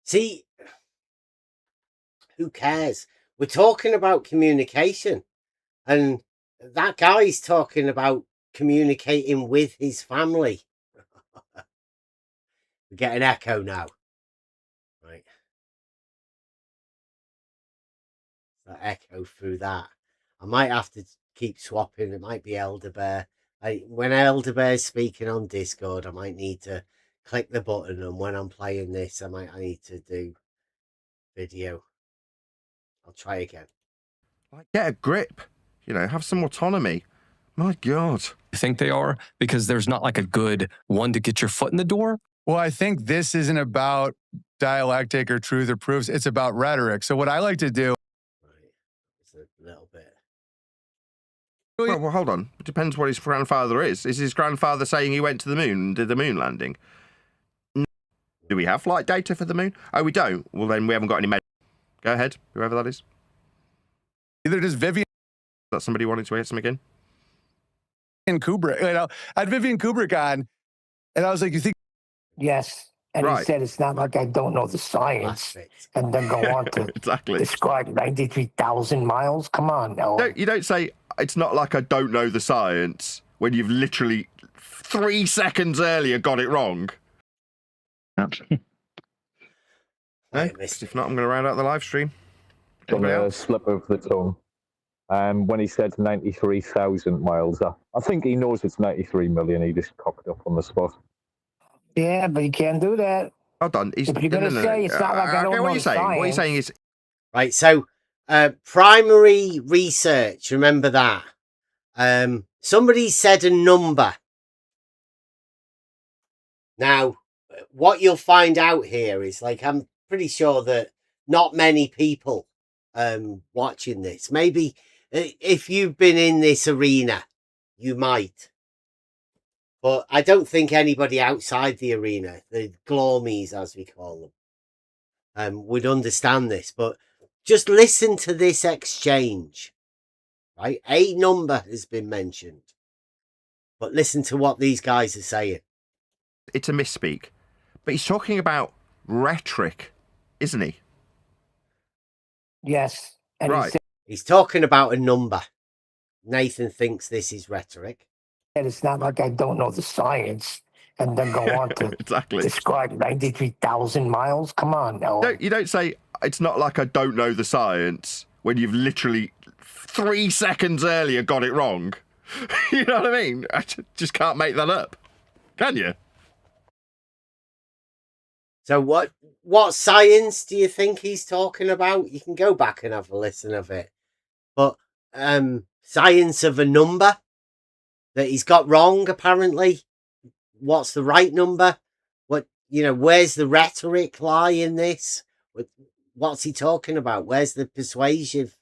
See, who cares? We're talking about communication, and that guy's talking about communicating with his family. We get an echo now. Right. That echo through that. I might have to keep swapping. It might be Elder Bear. When Elder Bear's speaking on Discord, I might need to click the button, and when I'm playing this, I need to do video. I'll try again. Like, get a grip. You know, have some autonomy. My God. think they are, because there's not like a good one to get your foot in the door. Well, I think this isn't about dialectic or truth or proofs. It's about rhetoric. So what I like to do. Right. It's a little bit. Well, hold on. It depends what his grandfather is. Is his grandfather saying he went to the moon and did the moon landing? Do we have flight data for the moon? Oh, we don't. Well, then we haven't got any med. Go ahead, whoever that is. Either does Vivian. Is that somebody wanting to hear some again? Kubrick. You know, I had Vivian Kubrick on, and I was like, you think. Yes. And Right. he said, it's not like I don't know the science. And then go on to Exactly. describe 93,000 miles. Come on now. No, you don't say, it's not like I don't know the science, when you've literally 3 seconds earlier got it wrong. No, 'cause if not, I'm going to round out the live stream. On Anybody a else? slip of the tongue. When he said 93,000 miles, I think he knows it's 93 million. He just cocked up on the spot. Yeah, but you can't do that. Hold on. If you're going to say it's not like I don't Okay, know what are you saying? science. What you're saying is, Right, so primary research, remember that. Somebody said a number. Now, what you'll find out here is, like, I'm pretty sure that not many people watching this, maybe if you've been in this arena, you might. But I don't think anybody outside the arena, the glormies as we call them, would understand this. But just listen to this exchange, right? A number has been mentioned, but listen to what these guys are saying. it's a misspeak. But he's talking about rhetoric. isn't he? Yes. And Right. he said He's talking about a number. Nathan thinks this is rhetoric. it's not like I don't know the science, and then go on to Exactly. describe 93,000 miles. Come on, Ellen. You don't say, it's not like I don't know the science, when you've literally 3 seconds earlier got it wrong. You know what I mean? I just can't make that up. Can you? So what science do you think he's talking about? You can go back and have a listen of it. But science of a number that he's got wrong, apparently. What's the right number? Where's the rhetoric lie in this? What's he talking about? Where's the persuasive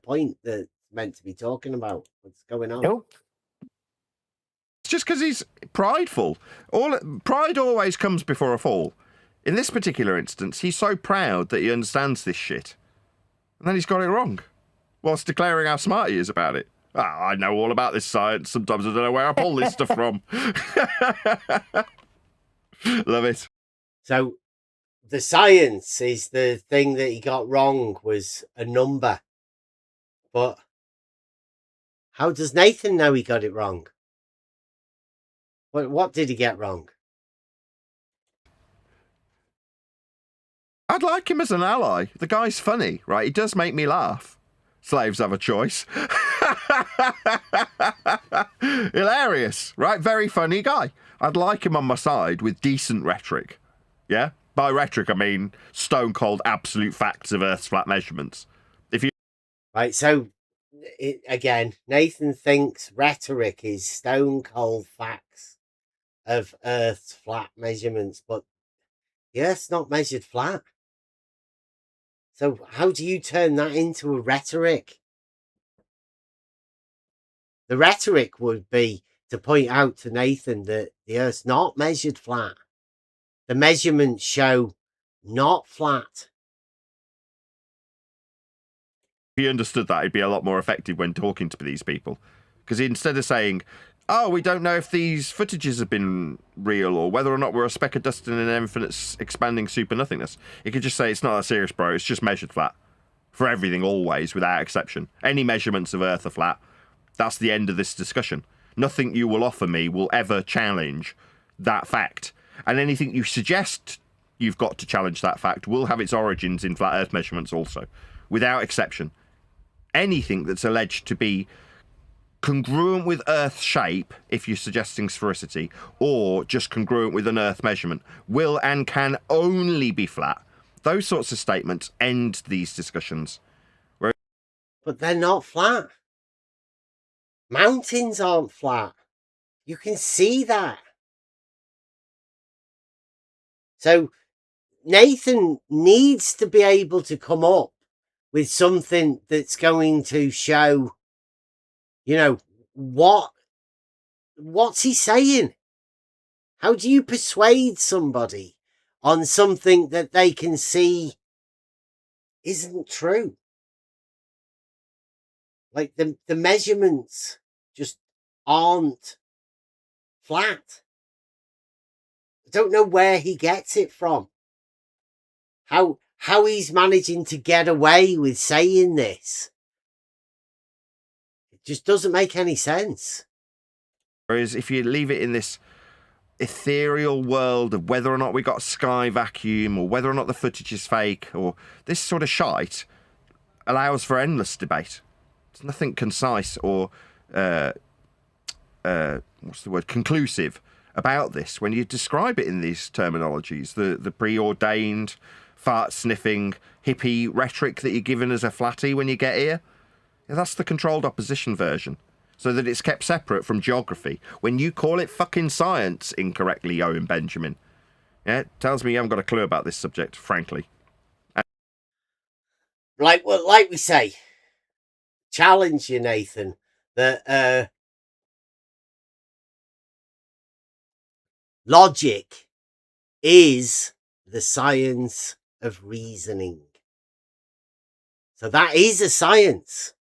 point that's meant to be talking about? What's going on? Nope. It's just because he's prideful. Pride always comes before a fall. In this particular instance, he's so proud that he understands this shit. And then he's got it wrong, whilst declaring how smart he is about it. I know all about this science. Sometimes I don't know where I pull this stuff from. Love it. So the science is the thing that he got wrong, was a number. But how does Nathan know he got it wrong? What did he get wrong? I'd like him as an ally. The guy's funny, right? He does make me laugh. Slaves have a choice. Hilarious, right? Very funny guy. I'd like him on my side with decent rhetoric. Yeah? By rhetoric, I mean stone cold absolute facts of Earth's flat measurements. Right, so again, Nathan thinks rhetoric is stone cold facts of Earth's flat measurements, but the Earth's not measured flat. So how do you turn that into a rhetoric? The rhetoric would be to point out to Nathan that the Earth's not measured flat. The measurements show not flat. If he understood that, he'd be a lot more effective when talking to these people. Because instead of saying, oh, we don't know if these footages have been real or whether or not we're a speck of dust in an infinite expanding super nothingness, he could just say, it's not that serious, bro. It's just measured flat. For everything, always, without exception. Any measurements of Earth are flat. That's the end of this discussion. Nothing you will offer me will ever challenge that fact. And anything you suggest you've got to challenge that fact will have its origins in flat Earth measurements also, without exception. Anything that's alleged to be congruent with Earth's shape, if you're suggesting sphericity, or just congruent with an Earth measurement, will and can only be flat. Those sorts of statements end these discussions. But they're not flat. Mountains aren't flat. You can see that. So Nathan needs to be able to come up with something that's going to show, what's he saying? How do you persuade somebody on something that they can see isn't true? Like the measurements just aren't flat. I don't know where he gets it from. How he's managing to get away with saying this. It just doesn't make any sense. Whereas if you leave it in this ethereal world of whether or not we got a sky vacuum or whether or not the footage is fake or this sort of shite allows for endless debate. There's nothing concise or conclusive about this when you describe it in these terminologies. The preordained, fart-sniffing, hippie rhetoric that you're given as a flatty when you get here. Yeah, that's the controlled opposition version, so that it's kept separate from geography. When you call it fucking science incorrectly, Owen Benjamin, yeah, it tells me you haven't got a clue about this subject, frankly. Like we say, challenge you, Nathan, that logic is the science of reasoning. So that is a science.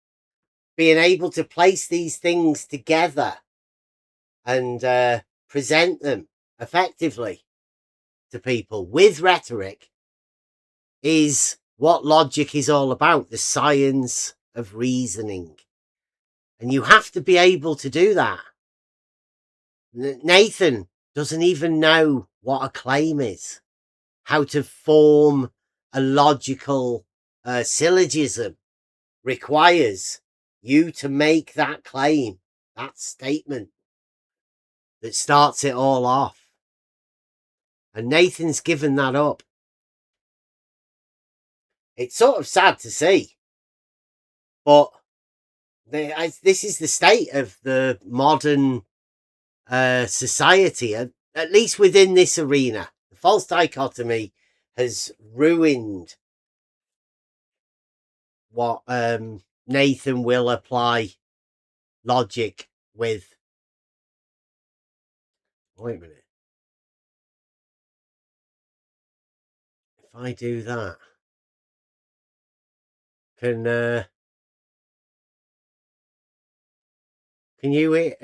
Being able to place these things together and present them effectively to people with rhetoric is what logic is all about, the science of reasoning. And you have to be able to do that. Nathan doesn't even know what a claim is, how to form a logical syllogism requires you to make that claim, that statement that starts it all off. And Nathan's given that up. It's sort of sad to see, but this is the state of the modern society, at least within this arena. The false dichotomy has ruined what Nathan will apply logic with. Wait a minute. If I do that, can you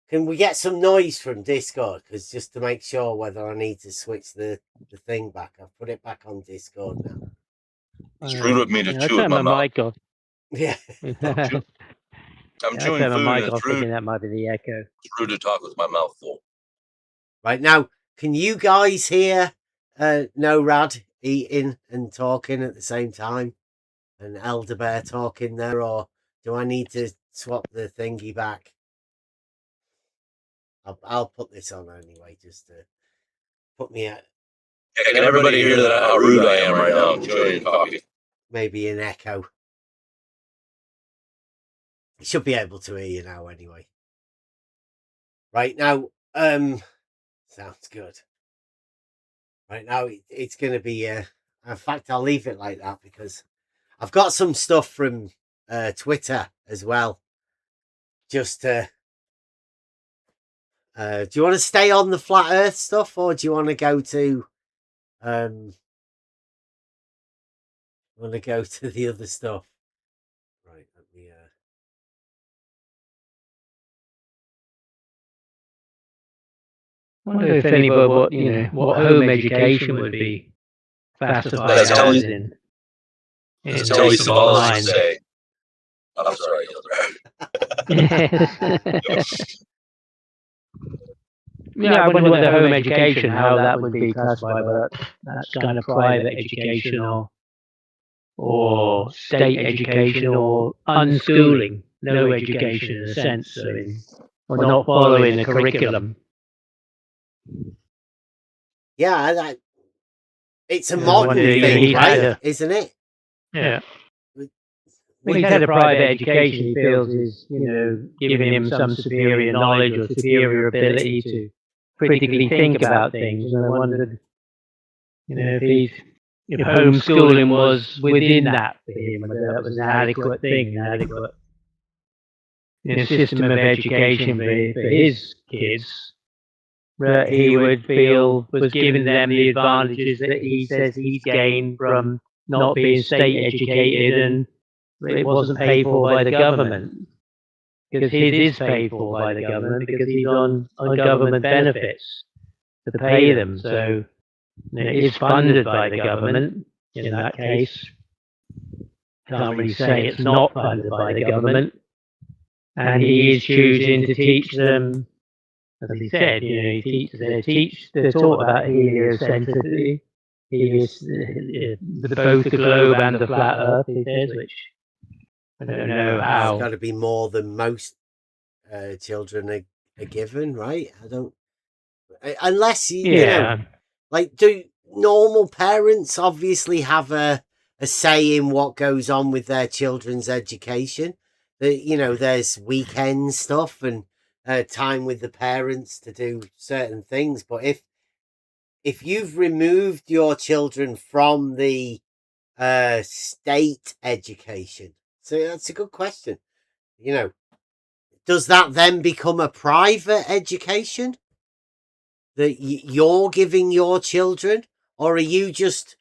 can we get some noise from Discord? Because just to make sure whether I need to switch the thing back. I've put it back on Discord now. It's rude of me to chew turn with my mic mouth. off. Yeah. I'm I chewing turn food my mic and off, it's rude, thinking that might be the echo. it's rude to talk with my mouth full. Right now, can you guys hear No Rad eating and talking at the same time? And Elder Bear talking there, or do I need to swap the thingy back? I'll put this on anyway, just to put me at Yeah, can everybody hear that how rude I am right now? I'm chewing coffee. maybe an echo. You should be able to hear you now anyway. Right now, sounds good. Right now, it's going to be, in fact, I'll leave it like that because I've got some stuff from Twitter as well. Just to, do you want to stay on the flat Earth stuff, or do you want to go to, the other stuff? Right, let me. I wonder if anybody, what home education would be classified That's as telling- in. Let's tell you some balls to say. I'm sorry, Yeah, I wonder what the home education, how that would be classified, whether that's kind of private education or state education or unschooling, no education in a sense, or not following a curriculum. Yeah, it's a Yeah, modern wonder if thing, he's had right? Isn't it? Yeah. When he's had a private education, he feels is, giving him some superior knowledge or superior ability to critically think about things. And I wondered, if homeschooling was within that for him, whether that was an adequate thing, an adequate system of education for his kids, that he would feel was giving them the advantages that he says he's gained from not being state educated, and it wasn't paid for by the government. Because his is paid for by the government because he's on government benefits to pay them. So it is funded by the government in that case. Can't really say it's not funded by the government. And he is choosing to teach them, as he said, they taught about heliocentricity. Both the globe and the flat Earth, he says, which I don't know how. It's got to be more than most children are given, right? I don't, unless you know, like, do normal parents obviously have a say in what goes on with their children's education? There's weekend stuff and time with the parents to do certain things, but if you've removed your children from the state education, so that's a good question. Does that then become a private education that you're giving your children, or are you just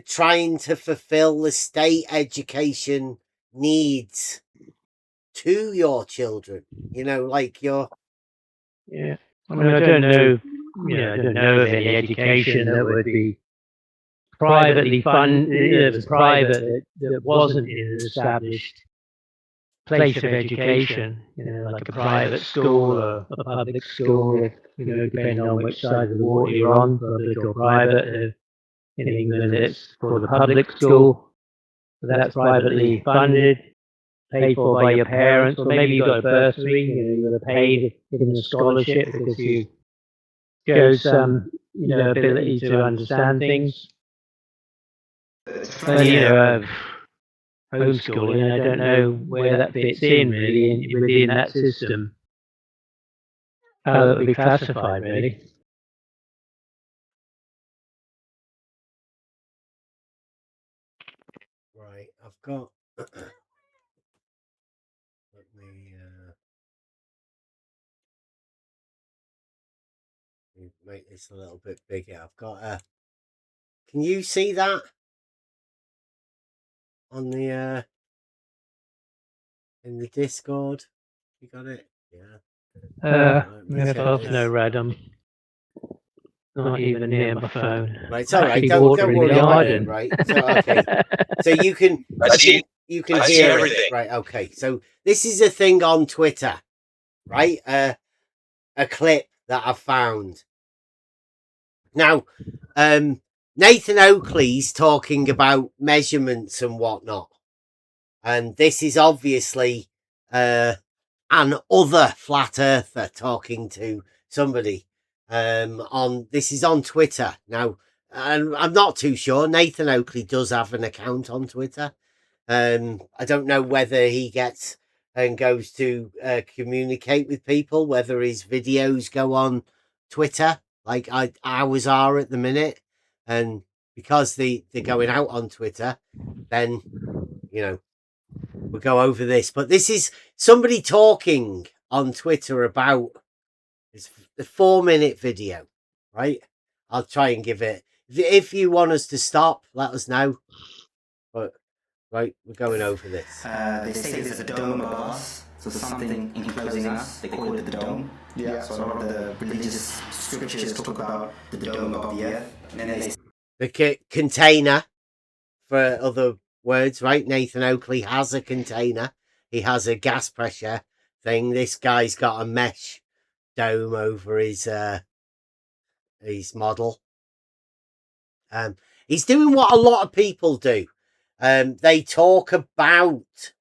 trying to fulfill the state education needs to your children? Like your. Yeah, I mean, I don't know. I don't know of any education that would be privately funded, it was private, that wasn't in an established place of education, like a private school or a public school, depending on which side of the water you're on, public or private. In England, it's called a public school. So that's privately funded, paid for by your parents, or maybe you got a bursary, you got paid, given a scholarship because you show some, ability to understand things. But, homeschooling, I don't know where that fits in really within that system. How that would be classified really. Right, I've got. Let me make this a little bit bigger. I've got a. Can you see that on the in the Discord? You got it? Yeah. No, Radom. Not even near my phone. Right, it's all right. Don't worry about it. Right. So, okay. So you can hear everything. Right. Okay. So this is a thing on Twitter, right? A clip that I've found. Now, Nathan Oakley's talking about measurements and whatnot, and this is obviously an other flat earther talking to somebody. This is on Twitter now, and I'm not too sure. Nathan Oakley does have an account on Twitter. I don't know whether he gets and goes to communicate with people, whether his videos go on Twitter like ours are at the minute, and because they're going out on Twitter, then we'll go over this. But this is somebody talking on Twitter about. It's the 4-minute video, right? I'll try and give it. If you want us to stop, let us know. But, right, we're going over this. They say there's a dome above us, so something enclosing us. They call it the dome. Yeah. So a lot of the religious scriptures talk about the dome above the earth. And then they the container, for other words, right? Nathan Oakley has a container. He has a gas pressure thing. This guy's got a mesh dome over his model. He's doing what a lot of people do. They talk about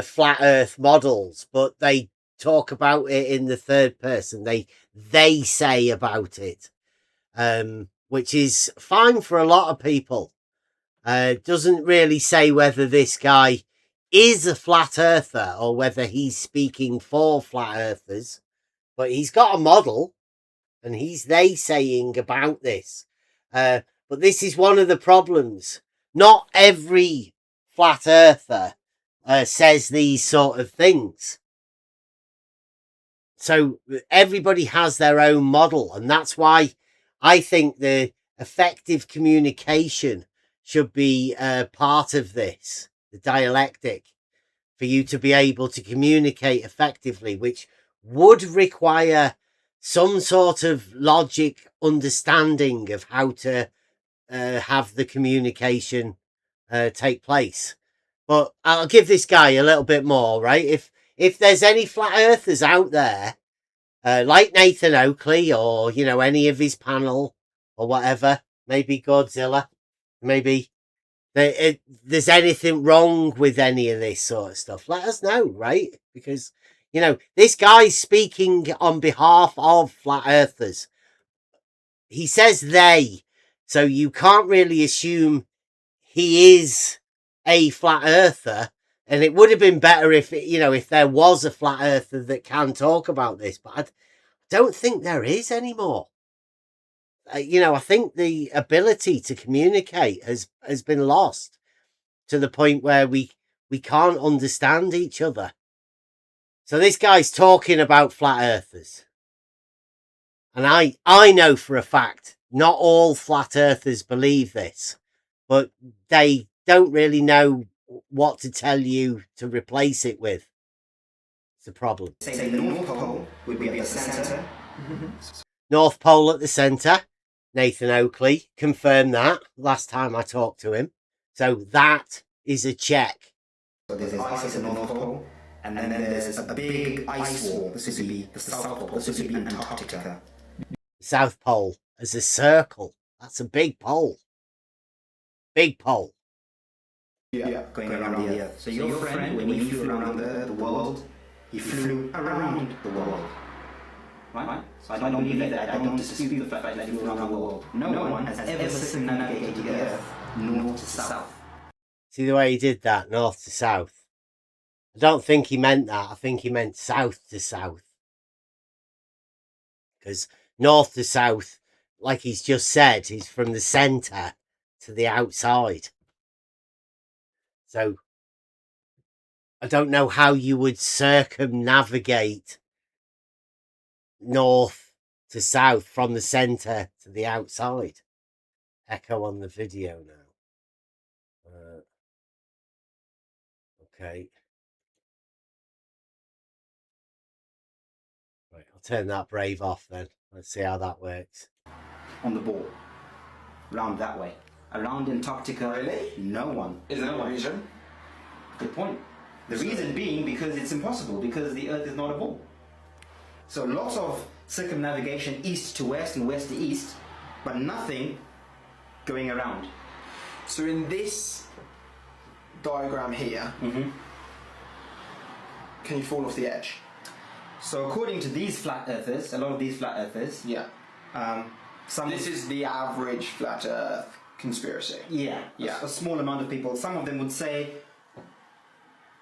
flat earth models, but they talk about it in the third person. They say about it, which is fine for a lot of people. Doesn't really say whether this guy is a flat earther or whether he's speaking for flat earthers. But he's got a model, and they saying about this. But this is one of the problems. Not every flat earther says these sort of things. So everybody has their own model, and that's why I think the effective communication should be part of this, the dialectic, for you to be able to communicate effectively, which would require some sort of logic understanding of how to have the communication take place. But I'll give this guy a little bit more, right? If there's any flat earthers out there, like Nathan Oakley or, any of his panel or whatever, maybe Godzilla, maybe there's anything wrong with any of this sort of stuff, let us know, right? Because this guy's speaking on behalf of flat earthers. He says they, so you can't really assume he is a flat earther. And it would have been better if there was a flat earther that can talk about this, but I don't think there is anymore. I think the ability to communicate has been lost to the point where we can't understand each other. So this guy's talking about flat earthers. And I know for a fact, not all flat earthers believe this, but they don't really know what to tell you to replace it with. It's a problem. Say the North Pole would be at the center. North Pole at the center. Nathan Oakley confirmed that last time I talked to him. So that is a check. So there's ice at the North Pole, and then there's a big ice wall. This would be the South Pole. This would be Antarctica. South Pole as a circle. That's a big pole. Big pole. Yeah, going around the Earth. So your friend, when he flew around the world, he flew around the world. Right? So I don't believe that. I don't dispute the fact that he flew around the world. No one has ever circumnavigated the Earth north to south. See the way he did that, north to south? I don't think he meant that. I think he meant south to south. Because north to south, like he's just said, is from the centre to the outside. So I don't know how you would circumnavigate north to south from the centre to the outside. Echo on the video now. Okay. Right, I'll turn that Brave off then. Let's see how that works. On the ball. Round that way. Around Antarctica. Really? No one. Is there no reason? Good point. The reason being because it's impossible, because the Earth is not a ball. So lots of circumnavigation east to west and west to east, but nothing going around. So in this diagram here, can you fall off the edge? So according to these flat earthers, a lot of these flat earthers, Yeah. This is the average flat Earth conspiracy. Yeah. A small amount of people. Some of them would say,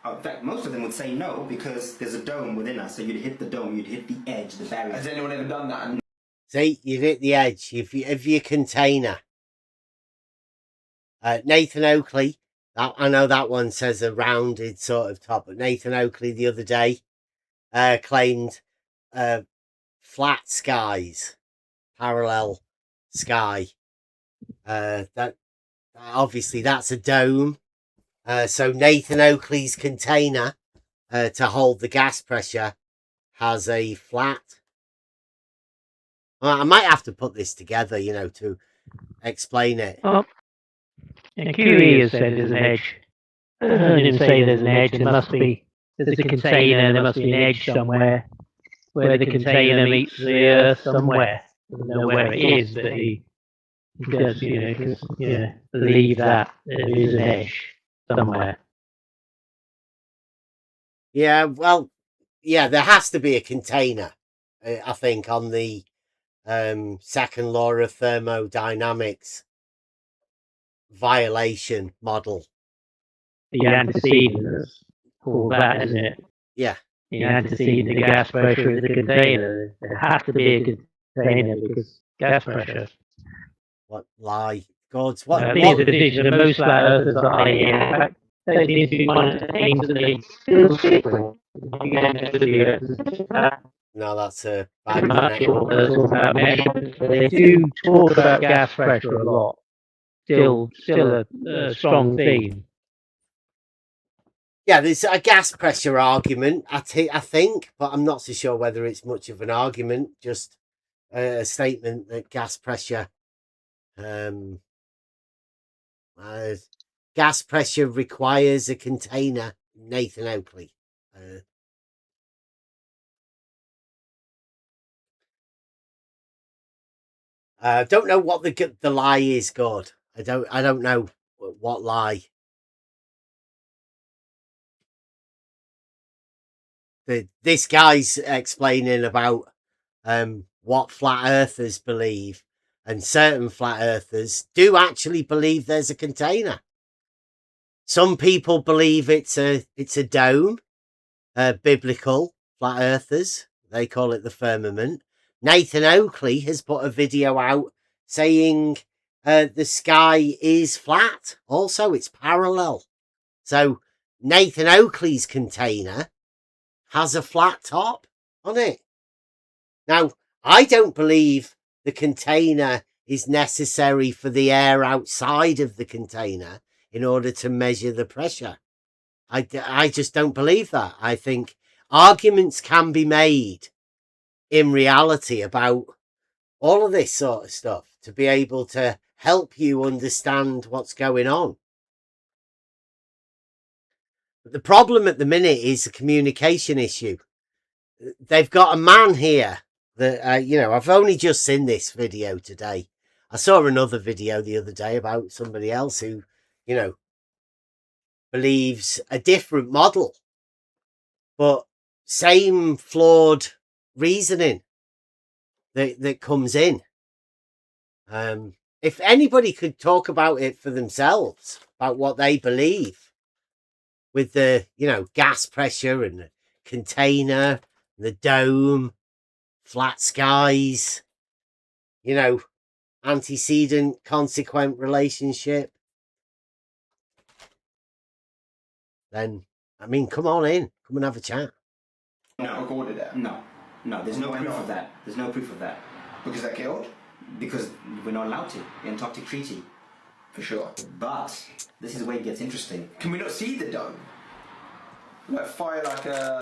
in fact, most of them would say no, because there's a dome within us. So you'd hit the dome, you'd hit the edge, the barrier. Has anyone ever done that? See, you'd hit the edge of your container. Nathan Oakley, I know that one says a rounded sort of top, but Nathan Oakley the other day claimed flat skies, parallel sky. That obviously that's a dome. So Nathan Oakley's container to hold the gas pressure has a flat. I might have to put this together, to explain it. Oh, yeah, QE has said there's an edge. I didn't say there's an edge. There's a container. There must be an edge somewhere where the container meets the Earth somewhere. I don't know where it is, but he does, believe that there is an edge somewhere. Yeah, well, yeah, there has to be a container, I think, on the second law of thermodynamics violation model. The antecedents, all that, isn't it? Yeah. The antecedent, the gas pressure of the container. There has to be a container because gas pressure. What lie? God's what? I think it's the most flat earthers that I hear. In fact, that seems to be one of the things that they still stick with. No, that's a bad connection. They do talk about gas pressure a lot. Still a strong theme. Yeah, there's a gas pressure argument, I think, but I'm not so sure whether it's much of an argument, just a statement that gas pressure requires a container. Nathan Oakley. Don't know what the lie is, God. I don't know what lie. This guy's explaining about what flat earthers believe, and certain flat earthers do actually believe there's a container. Some people believe it's a dome. Biblical flat earthers, they call it the firmament. Nathan Oakley has put a video out saying the sky is flat. Also, it's parallel. So Nathan Oakley's container has a flat top on it. Now, I don't believe the container is necessary for the air outside of the container in order to measure the pressure. I just don't believe that. I think arguments can be made in reality about all of this sort of stuff to be able to help you understand what's going on. But the problem at the minute is a communication issue. They've got a man here that, I've only just seen this video today. I saw another video the other day about somebody else who, believes a different model, but same flawed reasoning that comes in. If anybody could talk about it for themselves, about what they believe with the, gas pressure and the container, the dome, flat skies, antecedent consequent relationship, then, come on in. Come and have a chat. No, recorded it. No, there's no proof of that. There's no proof of that. Because they're killed? Because we're not allowed to. The Antarctic Treaty. For sure. But this is where it gets interesting. Can we not see the dome? Like fire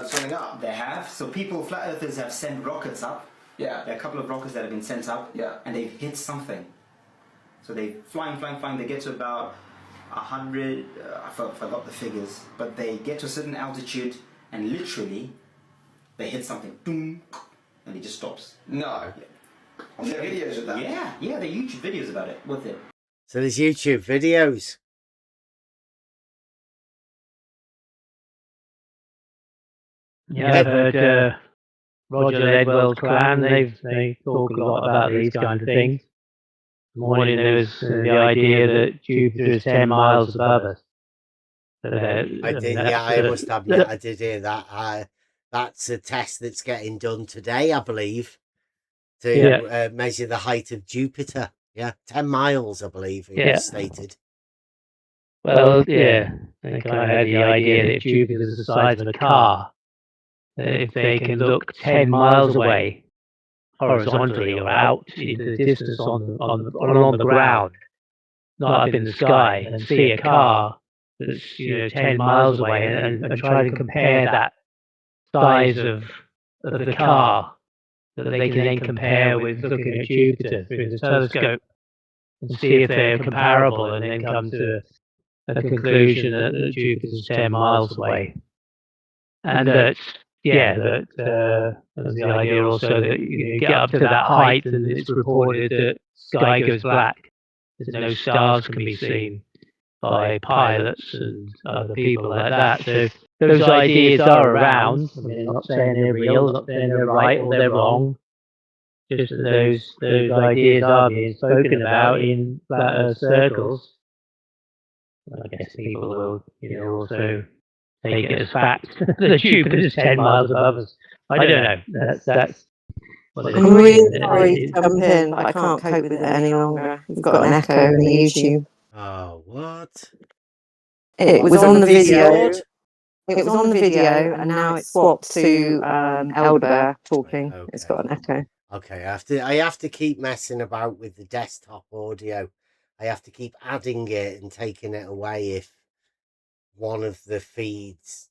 something up? They have. So flat earthers have sent rockets up. Yeah. There are a couple of rockets that have been sent up. Yeah. And they've hit something. So they flying. They get to about 100, I forgot the figures, but they get to a certain altitude and literally they hit something, boom, and it just stops. No. Yeah. Is there videos of that? Yeah, there are YouTube videos about it, with it. So there's YouTube videos. Yeah, I've heard Roger Ledwell's clan, they talk a lot about these kind of things. Morning there was the idea that Jupiter is 10 miles above us. I did, I must admit, I did hear that. That's a test that's getting done today, I believe, to measure the height of Jupiter. Yeah, 10 miles, I believe it was stated. Well, yeah, I think I had the idea that Jupiter is the size of a car. If they can look 10 miles away, horizontally or out into the distance along the ground, not up in the sky, and see a car that's 10 miles away, and try to compare that size of the car that they can then compare with looking at Jupiter through the telescope and see if they're comparable, and then come to a conclusion that Jupiter is 10 miles away, and that's the idea also that you get up to that height and it's reported that sky goes black, that no stars can be seen by pilots and other people like that. So those ideas are around. I mean, I'm not saying they're real, I'm not saying they're right or they're wrong. Just that those ideas are being spoken about in flat Earth circles. I guess people will, also take it as fact that Jupiter is 10 miles above us. I don't know. That's what I'm really sorry to jump in, but I can't cope with it any longer. You've got an echo in the YouTube. Oh, what? It was on the video. It was on the video, and now it's swapped to Elder talking. Okay. It's got an echo. Okay, I have to keep messing about with the desktop audio. I have to keep adding it and taking it away if one of the feeds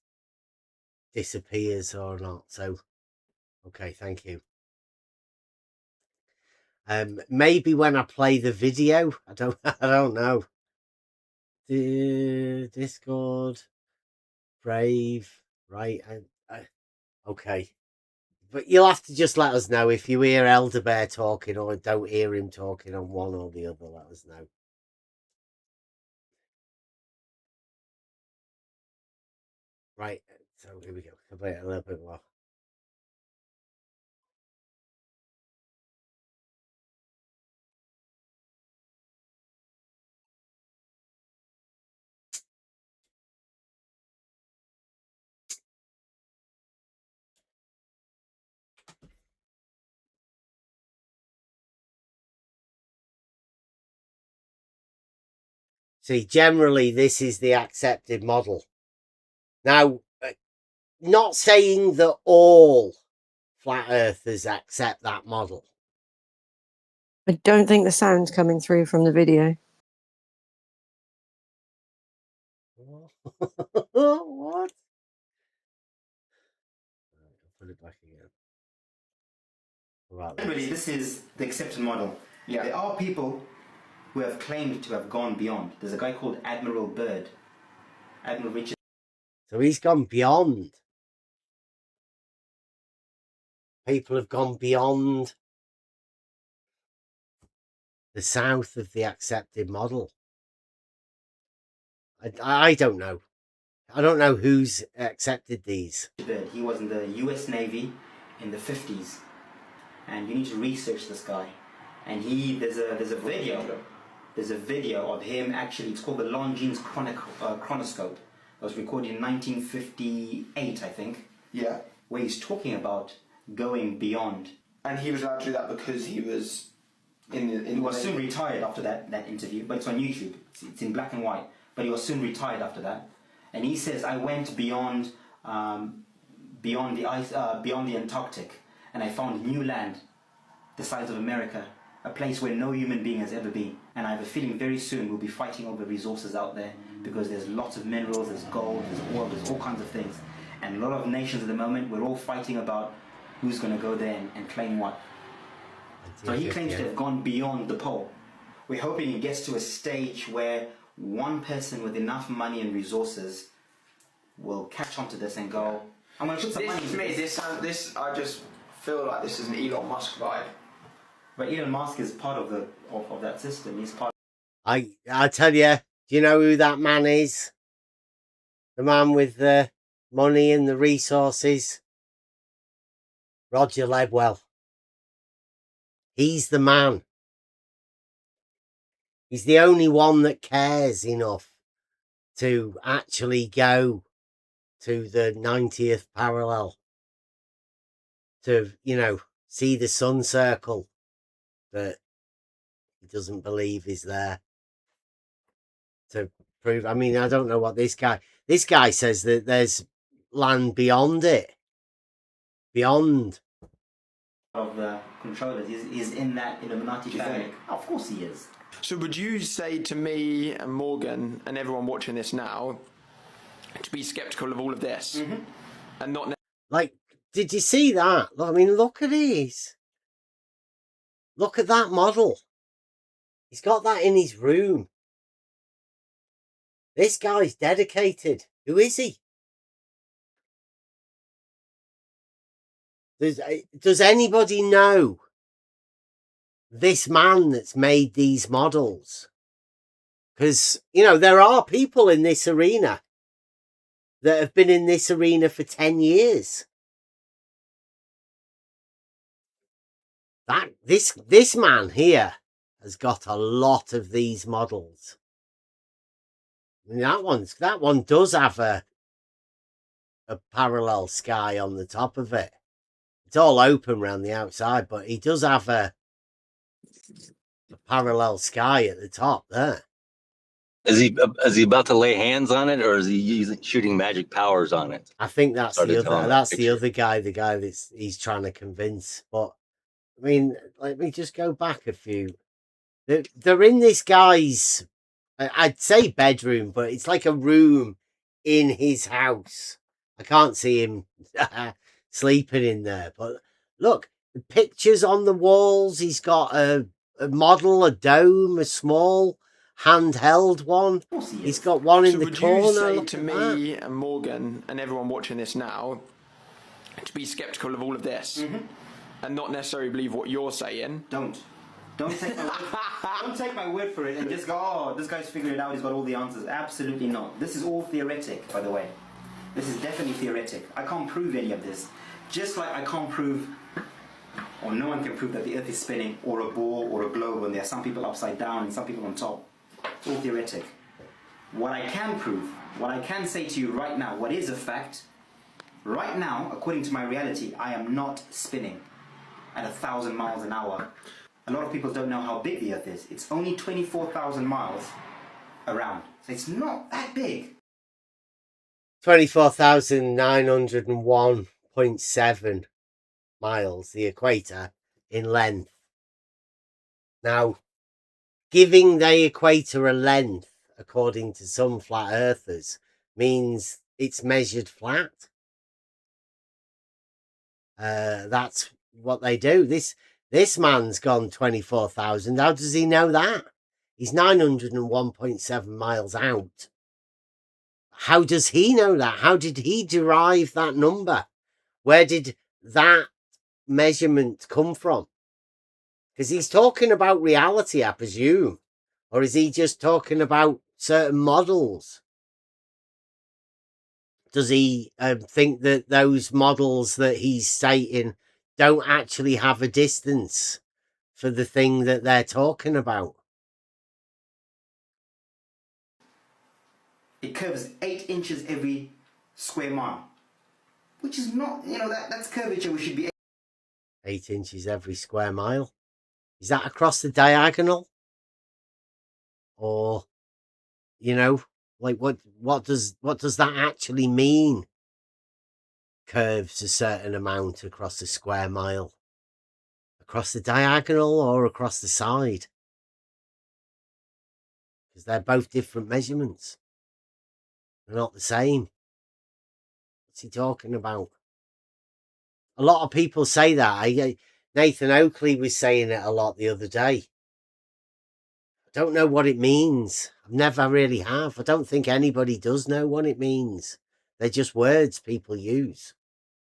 disappears or not. So, okay, thank you. Maybe when I play the video, I don't know. Discord, Brave, right? Okay, but you'll have to just let us know if you hear Elder Bear talking or don't hear him talking on one or the other. Let us know. Right, so here we go. I'll play it a little bit more. See, generally, this is the accepted model. Now, not saying that all flat earthers accept that model. I don't think the sound's coming through from the video. What? I'll put it back again. about Generally, this. this is the accepted model. Yeah. There are people who have claimed to have gone beyond. There's a guy called Admiral Byrd. Admiral Richard. So he's gone beyond. People have gone beyond the south of the accepted model. I don't know. I don't know who's accepted these. Byrd. He was in the US Navy in the 50s. And you need to research this guy. And there's a video of him actually. It's called the Longines Chronoscope. It was recorded in 1958, I think. Yeah. Where he's talking about going beyond. And he was allowed to do that because he was He was soon retired after that interview, but it's on YouTube. It's in black and white. But he was soon retired after that. And he says, I went beyond the ice, beyond the Antarctic, and I found new land, the size of America, a place where no human being has ever been. And I have a feeling very soon we'll be fighting over resources out there, because there's lots of minerals, there's gold, there's oil, there's all kinds of things. And a lot of nations at the moment, we're all fighting about who's going to go there and claim what. So he claims to have gone beyond the pole. We're hoping it gets to a stage where one person with enough money and resources will catch on to this and go, I'm going to put some money into this. I just feel like this is an Elon Musk vibe. But Elon Musk is part of that system. He's part. I tell you, do you know who that man is? The man with the money and the resources? Roger Ledwell. He's the man. He's the only one that cares enough to actually go to the 90th parallel. To, see the sun circle that he doesn't believe is there. To prove, I don't know what this guy says, that there's land beyond it. Beyond. Of the controllers. He's in that Illuminati family. Of course he is. So would you say to me and Morgan and everyone watching this now to be skeptical of all of this and not... Like, did you see that? Look at these. Look at that model. He's got that in his room. This guy's dedicated. Who is he? Does anybody know this man that's made these models? Because, there are people in this arena that have been in this arena for 10 years. This man here has got a lot of these models. That one does have a parallel sky on the top of it. It's all open around the outside, but he does have a parallel sky at the top there. Is he about to lay hands on it, or is he shooting magic powers on it? I think that's the other guy. The guy he's trying to convince. But let me just go back a few. They're in this guy's, I'd say bedroom, but it's like a room in his house. I can't see him sleeping in there, but look, the pictures on the walls. He's got a model, a dome, a small handheld one. He's got one in the corner. Would you say to me and Morgan and everyone watching this now to be skeptical of all of this and not necessarily believe what you're saying? Don't take my word. Don't take my word for it and just go, oh, this guy's figured it out, he's got all the answers. Absolutely not. This is all theoretic, by the way. This is definitely theoretic. I can't prove any of this. Just like I can't prove, or no one can prove, that the earth is spinning, or a ball, or a globe, and there are some people upside down and some people on top. It's all theoretic. What I can prove, what I can say to you right now, what is a fact, right now, according to my reality, I am not spinning at 1,000 miles an hour. A lot of people don't know how big the earth is. It's only 24,000 miles around. So it's not that big. 24,901.7 miles, the equator, in length. Now, giving the equator a length, according to some flat earthers, means it's measured flat. That's what they do. This man's gone 24,000. How does he know that? He's 901.7 miles out. How does he know that? How did he derive that number? Where did that measurement come from? Because he's talking about reality, I presume. Or is he just talking about certain models? Does he think that those models that he's stating don't actually have a distance for the thing that they're talking about? It curves 8 inches every square mile, which is not, that's curvature. We should be 8 inches every square mile. Is that across the diagonal? Or, like what does that actually mean? Curves a certain amount across a square mile. Across the diagonal or across the side? Because they're both different measurements. They're not the same. What's he talking about? A lot of people say that. Nathan Oakley was saying it a lot the other day. I don't know what it means. I've never really have. I don't think anybody does know what it means. They're just words people use.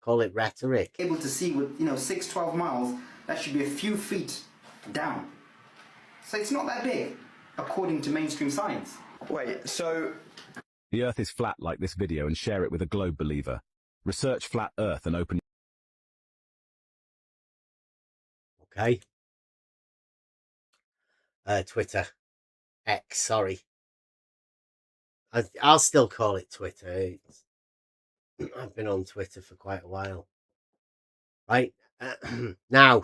Call it rhetoric. able to see with 6, 12 miles. That should be a few feet down. So it's not that big, according to mainstream science. Wait, so The Earth is flat, like this video, and share it with a globe believer. Research Flat Earth and open... Okay. Twitter. X, sorry. I'll still call it Twitter. I've been on Twitter for quite a while. Right. Now,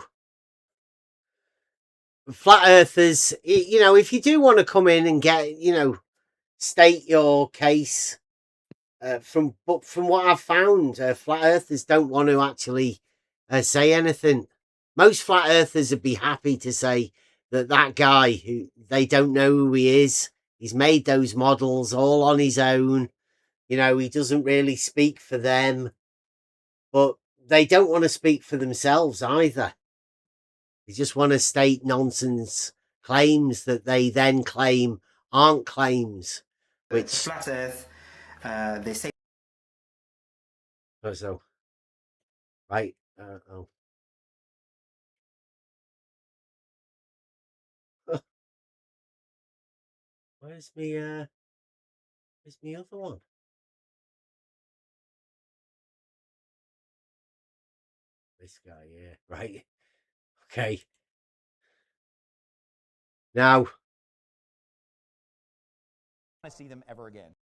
flat earthers, if you do want to come in and get, state your case, from what I've found, flat earthers don't want to actually say anything. Most flat earthers would be happy to say that guy who they don't know who he is, he's made those models all on his own. He doesn't really speak for them, but they don't want to speak for themselves either. They just want to state nonsense claims that they then claim aren't claims, which flat Earth, they say. So, right. Where's me other one? This guy, yeah, right. Okay. Now, I see them ever again.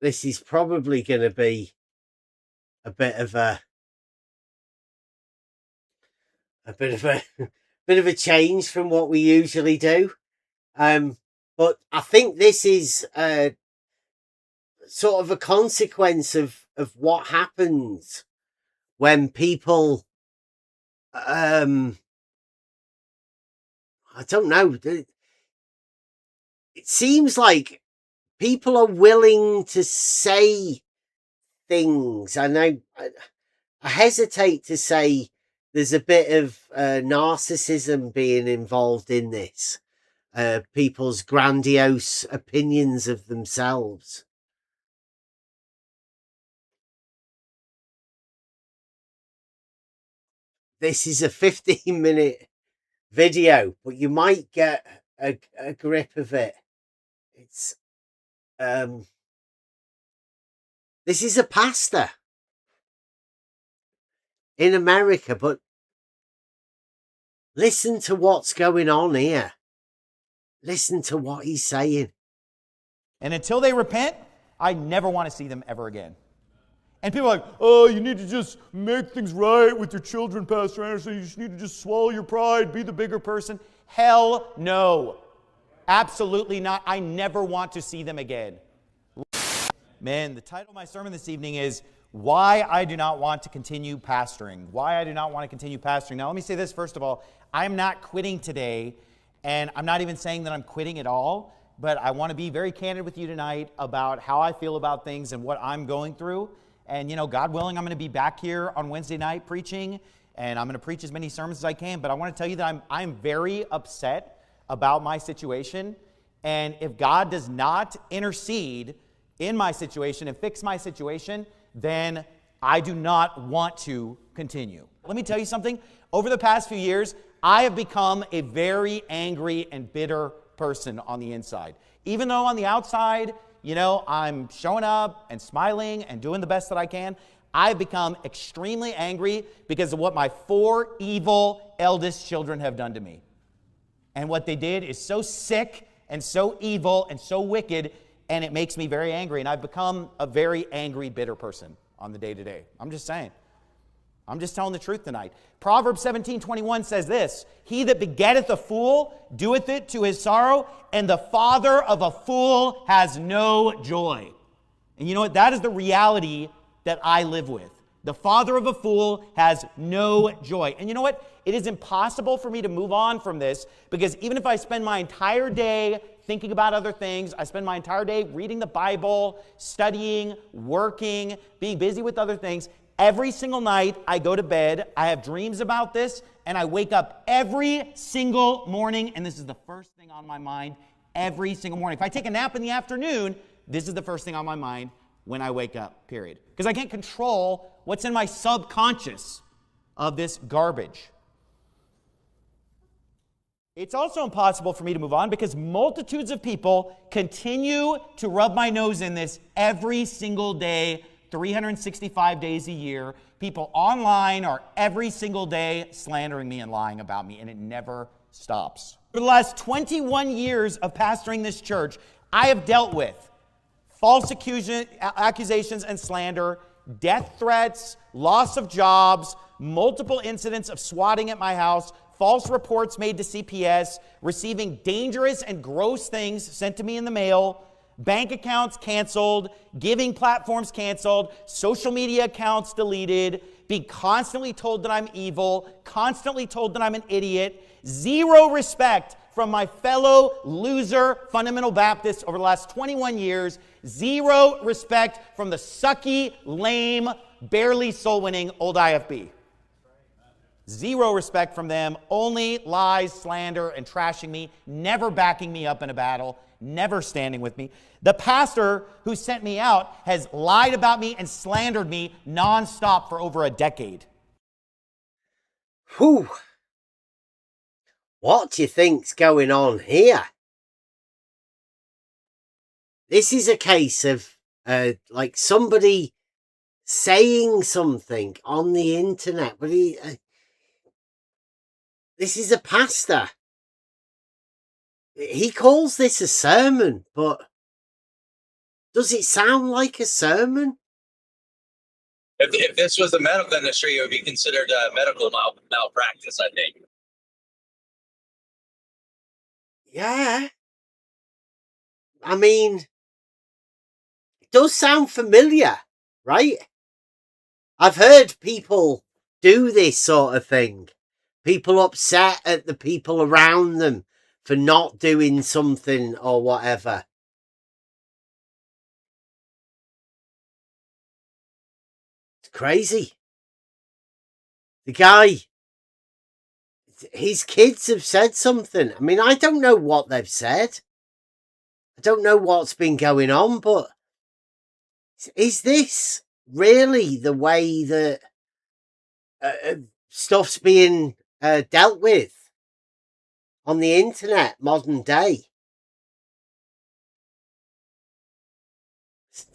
This is probably going to be a bit of a change from what we usually do. But I think this is sort of a consequence of what happens when people, I don't know. It seems like people are willing to say things, and I hesitate to say there's a bit of narcissism being involved in this. People's grandiose opinions of themselves. This is a 15-minute video, but you might get a grip of it. It's this is a pastor in America, but listen to what's going on here. Listen to what he's saying. And until they repent, I never want to see them ever again. And people are like, oh, you need to just make things right with your children, Pastor Anderson. You just need to just swallow your pride, be the bigger person. Hell no. Absolutely not. I never want to see them again. Man, the title of my sermon this evening is Why I Do Not Want to Continue Pastoring. Why I do not want to continue pastoring. Now, let me say this first of all. I'm not quitting today, and I'm not even saying that I'm quitting at all, but I want to be very candid with you tonight about how I feel about things and what I'm going through. And, God willing, I'm going to be back here on Wednesday night preaching. and I'm going to preach as many sermons as I can, but I want to tell you that I'm very upset about my situation. And if God does not intercede in my situation and fix my situation, then I do not want to continue. Let me tell you something. Over the past few years, I have become a very angry and bitter person on the inside. Even though on the outside, you know, I'm showing up and smiling and doing the best that I can, I've become extremely angry because of what my 4 evil eldest children have done to me. And what they did is so sick and so evil and so wicked, and it makes me very angry. And I've become a very angry, bitter person on the day-to-day. I'm just saying. I'm just telling the truth tonight. Proverbs 17:21 says this, "He that begetteth a fool doeth it to his sorrow, and the father of a fool has no joy." And you know what? That is the reality that I live with. The father of a fool has no joy. And you know what? It is impossible for me to move on from this, because even if I spend my entire day thinking about other things, I spend my entire day reading the Bible, studying, working, being busy with other things, every single night I go to bed, I have dreams about this, and I wake up every single morning, and this is the first thing on my mind every single morning. If I take a nap in the afternoon, this is the first thing on my mind when I wake up, period. Because I can't control what's in my subconscious of this garbage. It's also impossible for me to move on because multitudes of people continue to rub my nose in this every single day, 365 days a year. People online are every single day slandering me and lying about me, and it never stops. For the last 21 years of pastoring this church, I have dealt with false accusations and slander, death threats, loss of jobs, multiple incidents of swatting at my house, false reports made to CPS, receiving dangerous and gross things sent to me in the mail, bank accounts canceled, giving platforms canceled, social media accounts deleted, being constantly told that I'm evil, constantly told that I'm an idiot, zero respect from my fellow loser fundamental Baptists over the last 21 years, zero respect from the sucky, lame, barely soul-winning old IFB. Zero respect from them, only lies, slander, and trashing me, never backing me up in a battle, never standing with me. The pastor who sent me out has lied about me and slandered me nonstop for over a decade. Whew. What do you think's going on here? This is a case of like somebody saying something on the internet, but this is a pastor. He calls this a sermon, but does it sound like a sermon? If this was the medical industry, it would be considered medical malpractice, I think. Yeah. I mean, it does sound familiar, right? I've heard people do this sort of thing. People upset at the people around them for not doing something or whatever. It's crazy. The guy, his kids have said something. I mean, I don't know what they've said. I don't know what's been going on, but is this really the way that stuff's being dealt with on the internet modern day?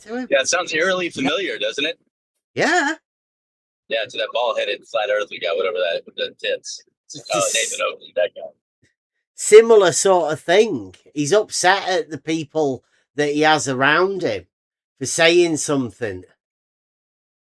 Yeah, it sounds eerily familiar, doesn't it? Yeah. Yeah, to that bald-headed flat earther guy, whatever that, with the tits. Nathan Oakley, that guy. Similar sort of thing. He's upset at the people that he has around him for saying something.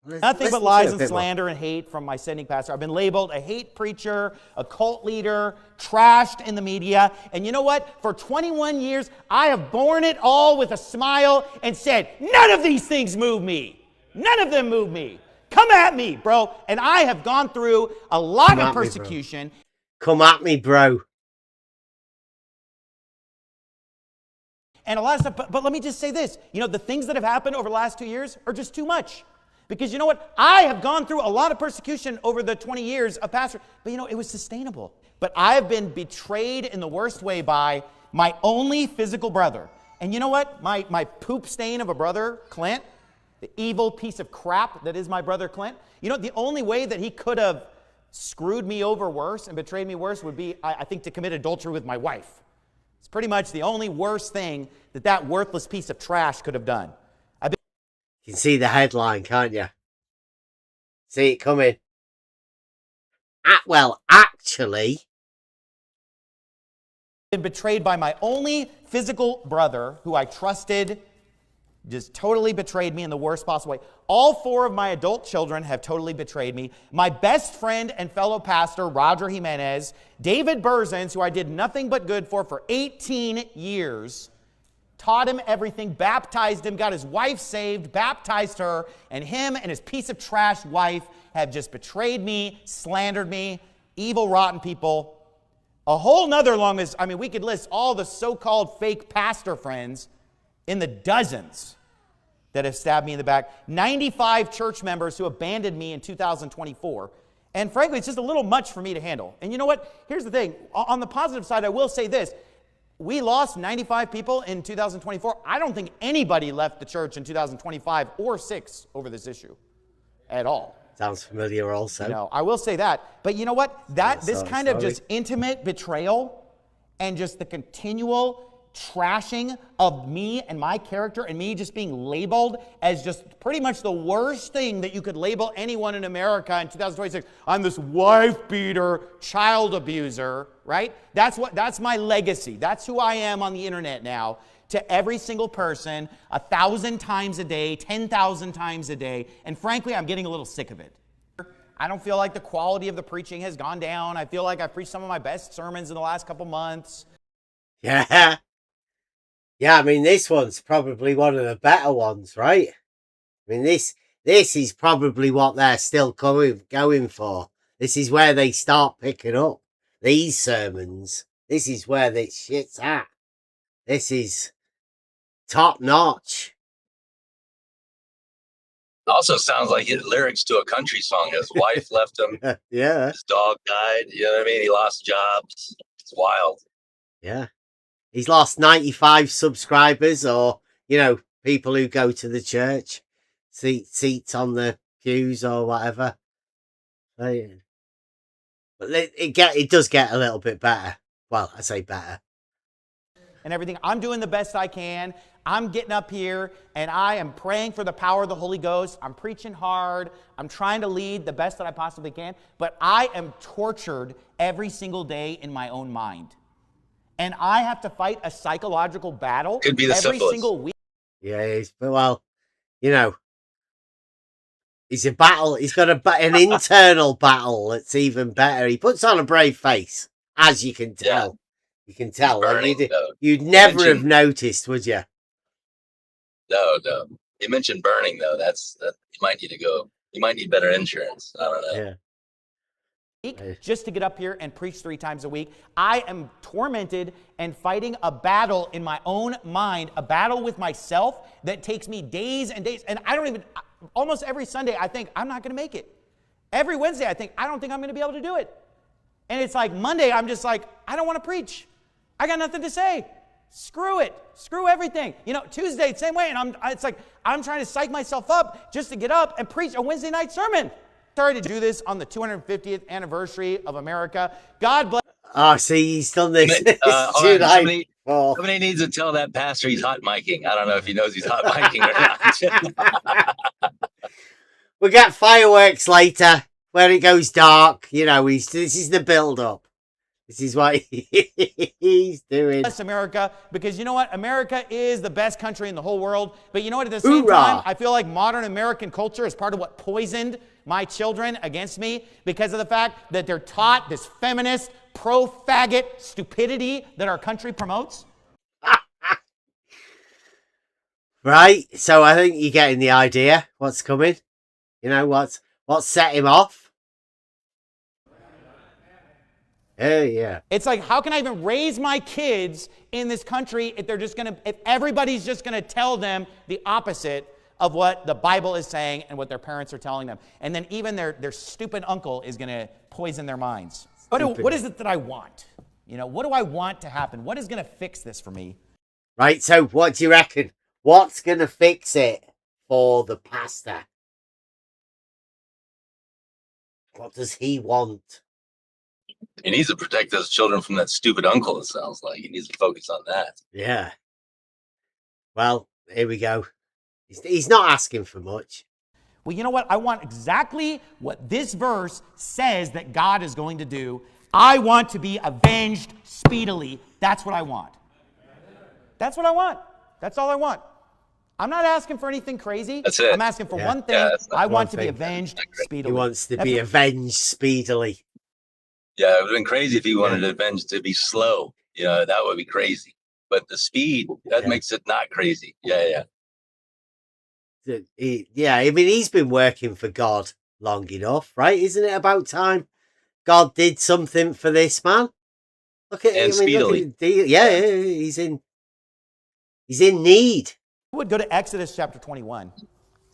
Nothing but lies and slander and hate from my sending pastor. I've been labeled a hate preacher, a cult leader, trashed in the media. And you know what? For 21 years, I have borne it all with a smile and said, none of these things move me. None of them move me. Come at me, bro. And I have gone through a lot of persecution. Come at me, bro. And a lot of stuff. But let me just say this. You know, the things that have happened over the last 2 years are just too much. Because you know what? I have gone through a lot of persecution over the 20 years of pastor, but you know, it was sustainable. But I have been betrayed in the worst way by my only physical brother. And you know what? My poop stain of a brother, Clint, the evil piece of crap that is my brother Clint, you know, the only way that he could have screwed me over worse and betrayed me worse would be, I think, to commit adultery with my wife. It's pretty much the only worst thing that worthless piece of trash could have done. You can see the headline, can't you? See it coming. Well, actually, been betrayed by my only physical brother who I trusted, just totally betrayed me in the worst possible way. All 4 of my adult children have totally betrayed me. My best friend and fellow pastor, Roger Jimenez, David Berzins, who I did nothing but good for 18 years, taught him everything, baptized him, got his wife saved, baptized her, and him and his piece of trash wife have just betrayed me, slandered me, evil, rotten people. A whole nother long list. I mean, we could list all the so-called fake pastor friends in the dozens that have stabbed me in the back. 95 church members who abandoned me in 2024. And frankly, it's just a little much for me to handle. And you know what? Here's the thing. On the positive side, I will say this. We lost 95 people in 2024. I don't think anybody left the church in 2025 or 6 over this issue at all. Sounds familiar also. No, I will say that. But you know what? This kind of just intimate betrayal and just the continual trashing of me and my character and me just being labeled as just pretty much the worst thing that you could label anyone in America in 2026. I'm this wife beater, child abuser, right? That's my legacy. That's who I am on the internet now. To every single person, 1,000 times a day, 10,000 times a day. And frankly, I'm getting a little sick of it. I don't feel like the quality of the preaching has gone down. I feel like I've preached some of my best sermons in the last couple months. Yeah. Yeah, I mean, this one's probably one of the better ones, right? I mean, this is probably what they're still going for. This is where they start picking up these sermons. This is where this shit's at. This is top notch. Also sounds like his lyrics to a country song. His wife left him. Yeah. His dog died. You know what I mean? He lost jobs. It's wild. Yeah. He's lost 95 subscribers, or, you know, people who go to the church, seats on the pews or whatever. But it does get a little bit better. Well, I say better. And everything. I'm doing the best I can. I'm getting up here and I am praying for the power of the Holy Ghost. I'm preaching hard. I'm trying to lead the best that I possibly can. But I am tortured every single day in my own mind. And I have to fight a psychological battle Could be the every syphilis. single week. Yeah, well, you know, it's a battle. He's got an internal battle that's even better. He puts on a brave face, as you can tell. Yeah. You can tell. Burning, you'd never have noticed, would you? No. You mentioned burning, though. You might need to go. You might need better insurance. I don't know. Yeah. Just to get up here and preach 3 times a week. I am tormented and fighting a battle in my own mind, a battle with myself that takes me days and days. And almost every Sunday, I think, I'm not going to make it. Every Wednesday, I don't think I'm going to be able to do it. And it's like Monday, I'm just like, I don't want to preach. I got nothing to say. Screw it. Screw everything. You know, Tuesday, same way. And it's like, I'm trying to psych myself up just to get up and preach a Wednesday night sermon. Started to do this on the 250th anniversary of America. God bless. Oh, see, he's done this. Somebody needs to tell that pastor he's hot micing. I don't know if he knows he's hot micing or not. We'll get fireworks later where it goes dark. You know, this is the build-up. This is what he's doing. Bless America, because you know what? America is the best country in the whole world. But you know what? At the same time, I feel like modern American culture is part of what poisoned my children against me, because of the fact that they're taught this feminist, pro-faggot stupidity that our country promotes. Right. So I think you're getting the idea. What's coming? You know, what's set him off? Oh, yeah. It's like, how can I even raise my kids in this country if everybody's just going to tell them the opposite of what the Bible is saying and what their parents are telling them. And then even their stupid uncle is going to poison their minds. What is it that I want? You know, what do I want to happen? What is going to fix this for me? Right, so what do you reckon? What's going to fix it for the pastor? What does he want? He needs to protect those children from that stupid uncle, it sounds like. He needs to focus on that. Yeah. Well, here we go. He's not asking for much. Well, you know what? I want exactly what this verse says that God is going to do. I want to be avenged speedily. That's what I want. That's what I want. That's all I want. I'm not asking for anything crazy. That's it. I'm asking for one thing. I want to be avenged speedily. He wants to be avenged speedily. Yeah, it would have been crazy if he wanted avenge to be slow. You know, that would be crazy. But the speed, that makes it not crazy. Yeah. I mean, he's been working for God long enough, right? Isn't it about time God did something for this man? Look at him. Speedily. He's in need. I would go to Exodus chapter 21.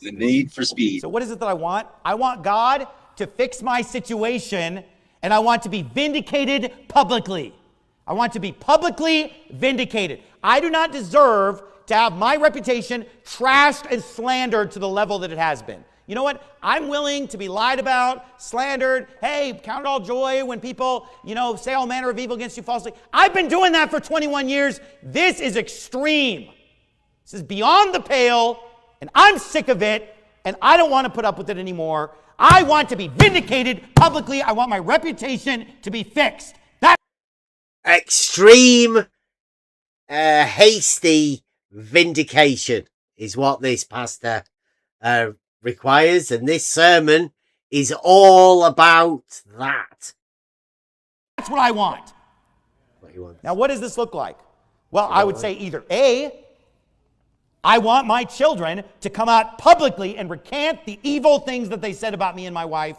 The need for speed. So what is it that I want? I want God to fix my situation, and I want to be vindicated publicly. I want to be publicly vindicated. I do not deserve to have my reputation trashed and slandered to the level that it has been. You know what? I'm willing to be lied about, slandered. Hey, count it all joy when people, say all manner of evil against you falsely. I've been doing that for 21 years. This is extreme. This is beyond the pale, and I'm sick of it, and I don't want to put up with it anymore. I want to be vindicated publicly. I want my reputation to be fixed. That extreme, hasty vindication is what this pastor requires, and this sermon is all about that. That's what I want. Now, what does this look like? Well, I would say either A, I want my children to come out publicly and recant the evil things that they said about me and my wife.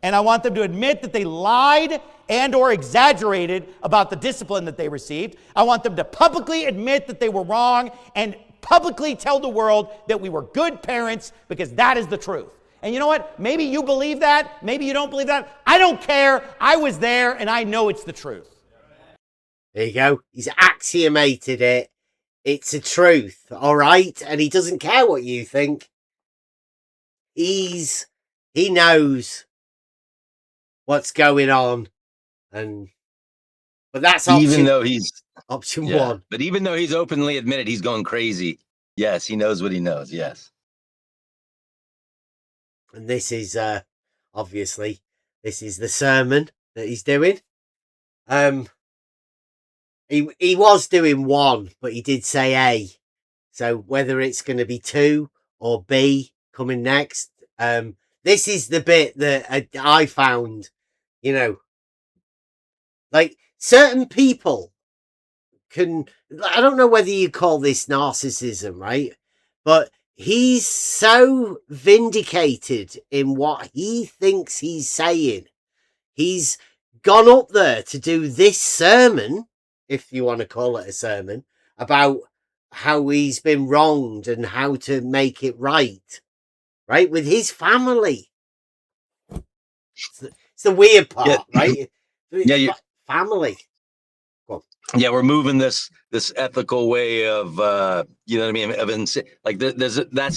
And I want them to admit that they lied and or exaggerated about the discipline that they received. I want them to publicly admit that they were wrong and publicly tell the world that we were good parents, because that is the truth. And you know what? Maybe you believe that. Maybe you don't believe that. I don't care. I was there and I know it's the truth. There you go. He's axiomated it. It's a truth, all right? And he doesn't care what you think. He knows what's going on. But that's even though he's option one. But even though he's openly admitted he's going crazy, yes, he knows what he knows. Yes. And this is obviously the sermon that he's doing. He was doing one, but he did say A. So whether it's going to be 2 or B coming next, this is the bit that I found, like certain people I don't know whether you call this narcissism, right? But he's so vindicated in what he thinks he's saying. He's gone up there to do this sermon, if you want to call it a sermon, about how he's been wronged and how to make it right, with his family. It's the weird part, right? Yeah, family. Yeah, we're moving this ethical way of that's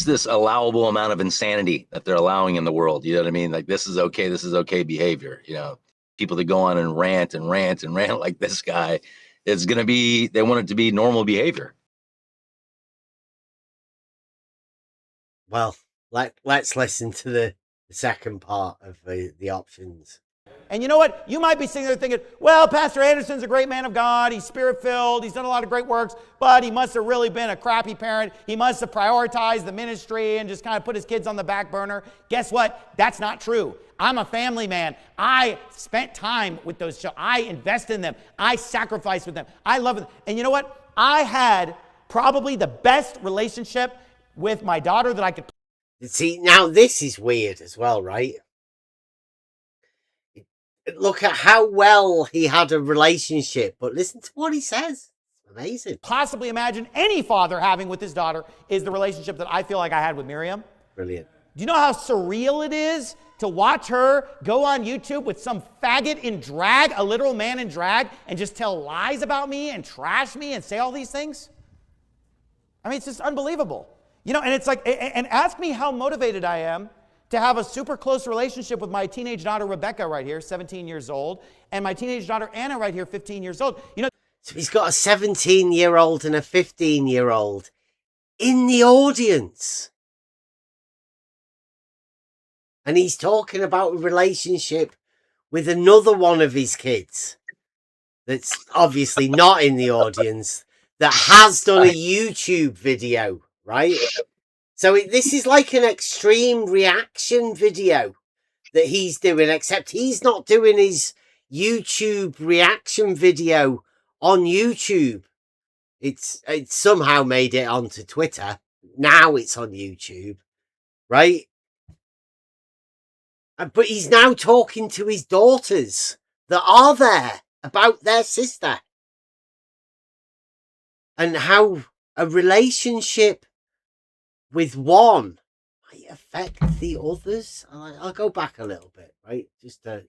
this allowable amount of insanity that they're allowing in the world. You know what I mean? Like this is okay behavior. People that go on and rant like this guy. It's going to be, they want it to be normal behavior. Well, let's listen to the second part of the options. And you know what? You might be sitting there thinking, well, Pastor Anderson's a great man of God. He's spirit-filled. He's done a lot of great works, but he must have really been a crappy parent. He must have prioritized the ministry and just kind of put his kids on the back burner. Guess what? That's not true. I'm a family man. I spent time with those children. I invest in them. I sacrifice with them. I love them. And you know what? I had probably the best relationship with my daughter that I could. See, now this is weird as well, right? Look at how well he had a relationship, but listen to what he says. Amazing. Possibly imagine any father having with his daughter is the relationship that I feel like I had with Miriam. Brilliant. Do you know how surreal it is to watch her go on YouTube with some faggot in drag, a literal man in drag, and just tell lies about me and trash me and say all these things? I mean, it's just unbelievable. You know, and it's like, and ask me how motivated I am to have a super close relationship with my teenage daughter, Rebecca, right here, 17 years old, and my teenage daughter, Anna, right here, 15 years old. You know, so he's got a 17-year-old and a 15-year-old in the audience. And he's talking about a relationship with another one of his kids that's obviously not in the audience, that has done a YouTube video, right? So this is like an extreme reaction video that he's doing, except he's not doing his YouTube reaction video on YouTube. It's somehow made it onto Twitter. Now it's on YouTube, right? But he's now talking to his daughters that are there about their sister and how a relationship with one might affect the others. I'll go back a little bit, right? Just to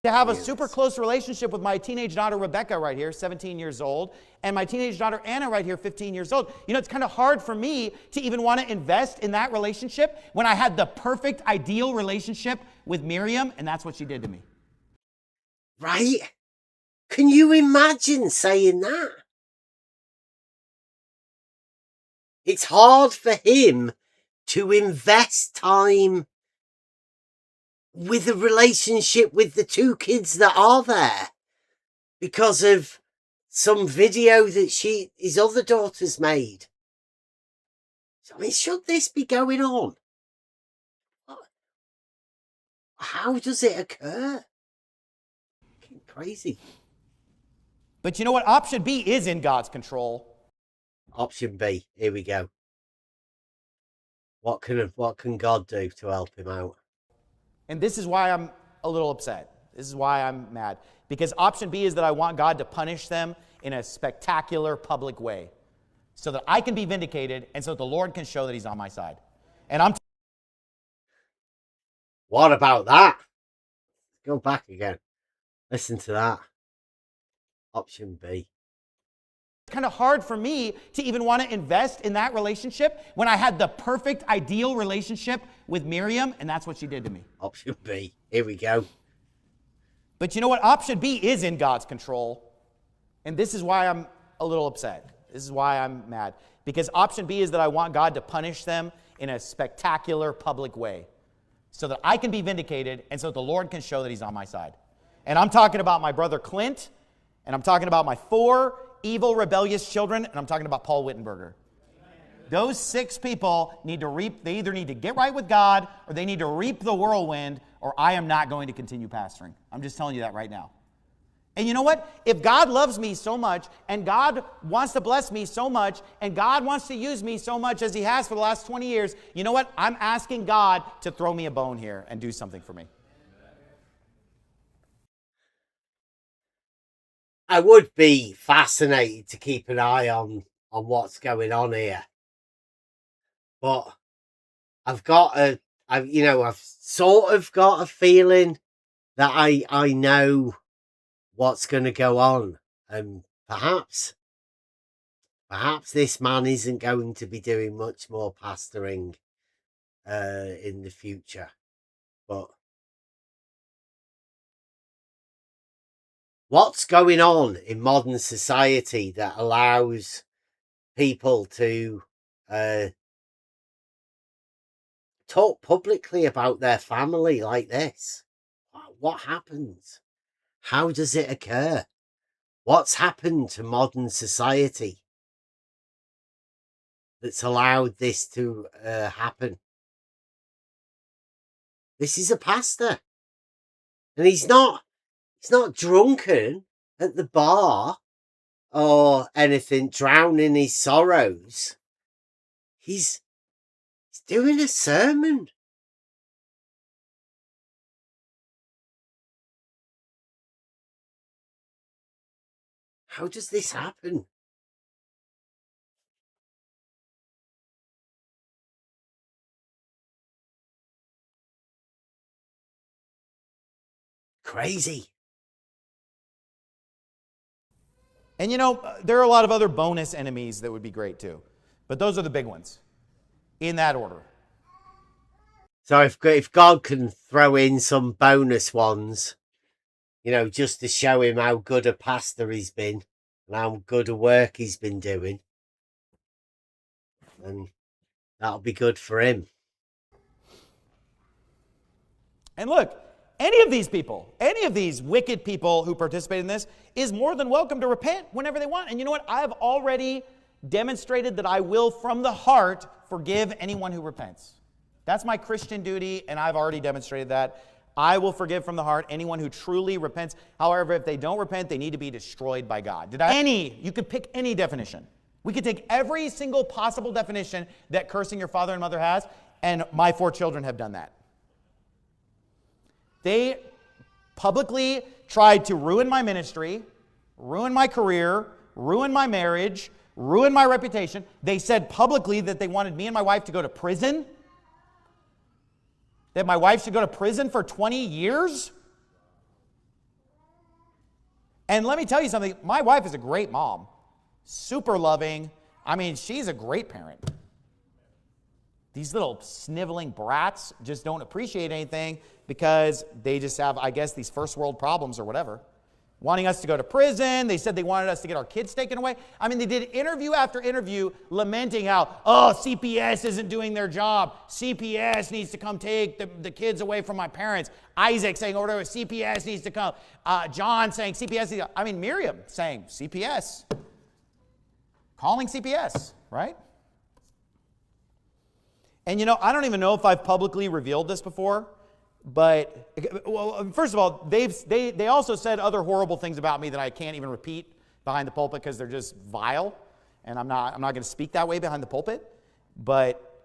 have a super close relationship with my teenage daughter, Rebecca, right here, 17 years old, and my teenage daughter, Anna, right here, 15 years old. You know, it's kind of hard for me to even want to invest in that relationship when I had the perfect, ideal relationship with Miriam, and that's what she did to me. Right? Can you imagine saying that? It's hard for him to invest time with a relationship with the two kids that are there because of some video that his other daughter's made. So, I mean, should this be going on? How does it occur? Crazy. But you know what? Option B is in God's control. Option B. Here we go. What can God do to help him out? And this is why I'm a little upset. This is why I'm mad. Because option B is that I want God to punish them in a spectacular public way so that I can be vindicated and so the Lord can show that he's on my side. And what about that? Go back again. Listen to that. Option B. It's kind of hard for me to even want to invest in that relationship when I had the perfect, ideal relationship with Miriam, and that's what she did to me. Option B. Here we go. But you know what? Option B is in God's control. And this is why I'm a little upset. This is why I'm mad. Because option B is that I want God to punish them in a spectacular public way so that I can be vindicated and so the Lord can show that he's on my side. And I'm talking about my brother Clint, and I'm talking about my 4 evil, rebellious children, and I'm talking about Paul Wittenberger. Those 6 people need to reap, they either need to get right with God or they need to reap the whirlwind, or I am not going to continue pastoring. I'm just telling you that right now. And you know what? If God loves me so much, and God wants to bless me so much, and God wants to use me so much as he has for the last 20 years, you know what? I'm asking God to throw me a bone here and do something for me. I would be fascinated to keep an eye on what's going on here. But I've sort of got a feeling that I know what's going to go on. And perhaps this man isn't going to be doing much more pastoring in the future. But what's going on in modern society that allows people to talk publicly about their family like this? What happens? How does it occur? What's happened to modern society that's allowed this to happen? This is a pastor, and he's not drunken at the bar or anything, drowning his sorrows. He's doing a sermon. How does this happen? crazy. And you know, there are a lot of other bonus enemies that would be great too. But those are the big ones in that order. So if God can throw in some bonus ones, you know, just to show him how good a pastor he's been and how good a work he's been doing, then that'll be good for him. And look, any of these people, any of these wicked people who participate in this is more than welcome to repent whenever they want. And you know what? I've already demonstrated that I will, from the heart, forgive anyone who repents. That's my Christian duty, and I've already demonstrated that. I will forgive from the heart anyone who truly repents. However, if they don't repent, they need to be destroyed by God. You could pick any definition. We could take every single possible definition that cursing your father and mother has, and my 4 children have done that. They publicly tried to ruin my ministry, ruin my career, ruin my marriage, ruin my reputation. They said publicly that they wanted me and my wife to go to prison, that my wife should go to prison for 20 years. And let me tell you something, my wife is a great mom, super loving. I mean, she's a great parent. These little sniveling brats just don't appreciate anything because they just have, I guess, these first world problems or whatever. Wanting us to go to prison. They said they wanted us to get our kids taken away. I mean, they did interview after interview lamenting how, oh, CPS isn't doing their job. CPS needs to come take the kids away from my parents. Isaac saying, oh, CPS needs to come. John saying, CPS needs to come. I mean, Miriam saying, CPS. Calling CPS, right? And you know, I don't even know if I've publicly revealed this before, but, well, first of all, they also said other horrible things about me that I can't even repeat behind the pulpit because they're just vile, and I'm not going to speak that way behind the pulpit. But,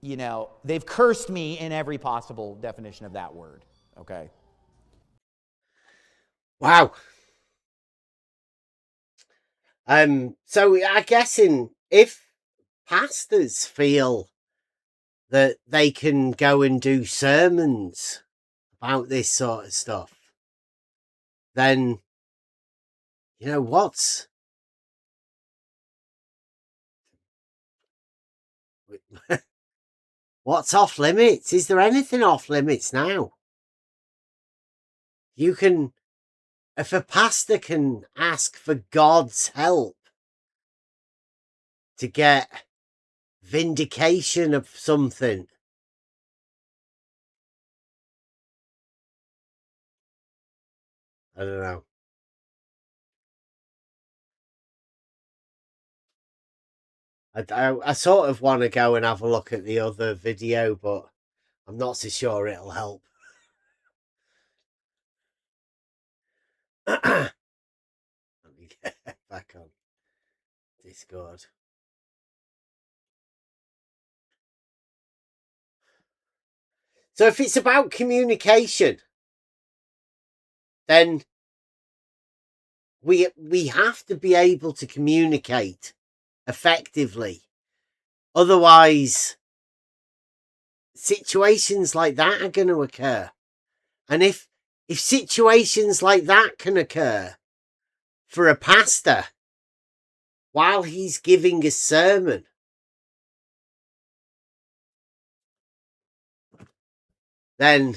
you know, they've cursed me in every possible definition of that word, okay? Wow. So I guess if pastors feel that they can go and do sermons about this sort of stuff, then, you know, what's off limits? Is there anything off limits now? If a pastor can ask for God's help to get vindication of something, I don't know. I sort of want to go and have a look at the other video, but I'm not so sure it'll help. Let me get back on Discord. So if it's about communication, then we have to be able to communicate effectively. Otherwise, situations like that are going to occur. And if situations like that can occur for a pastor while he's giving a sermon, then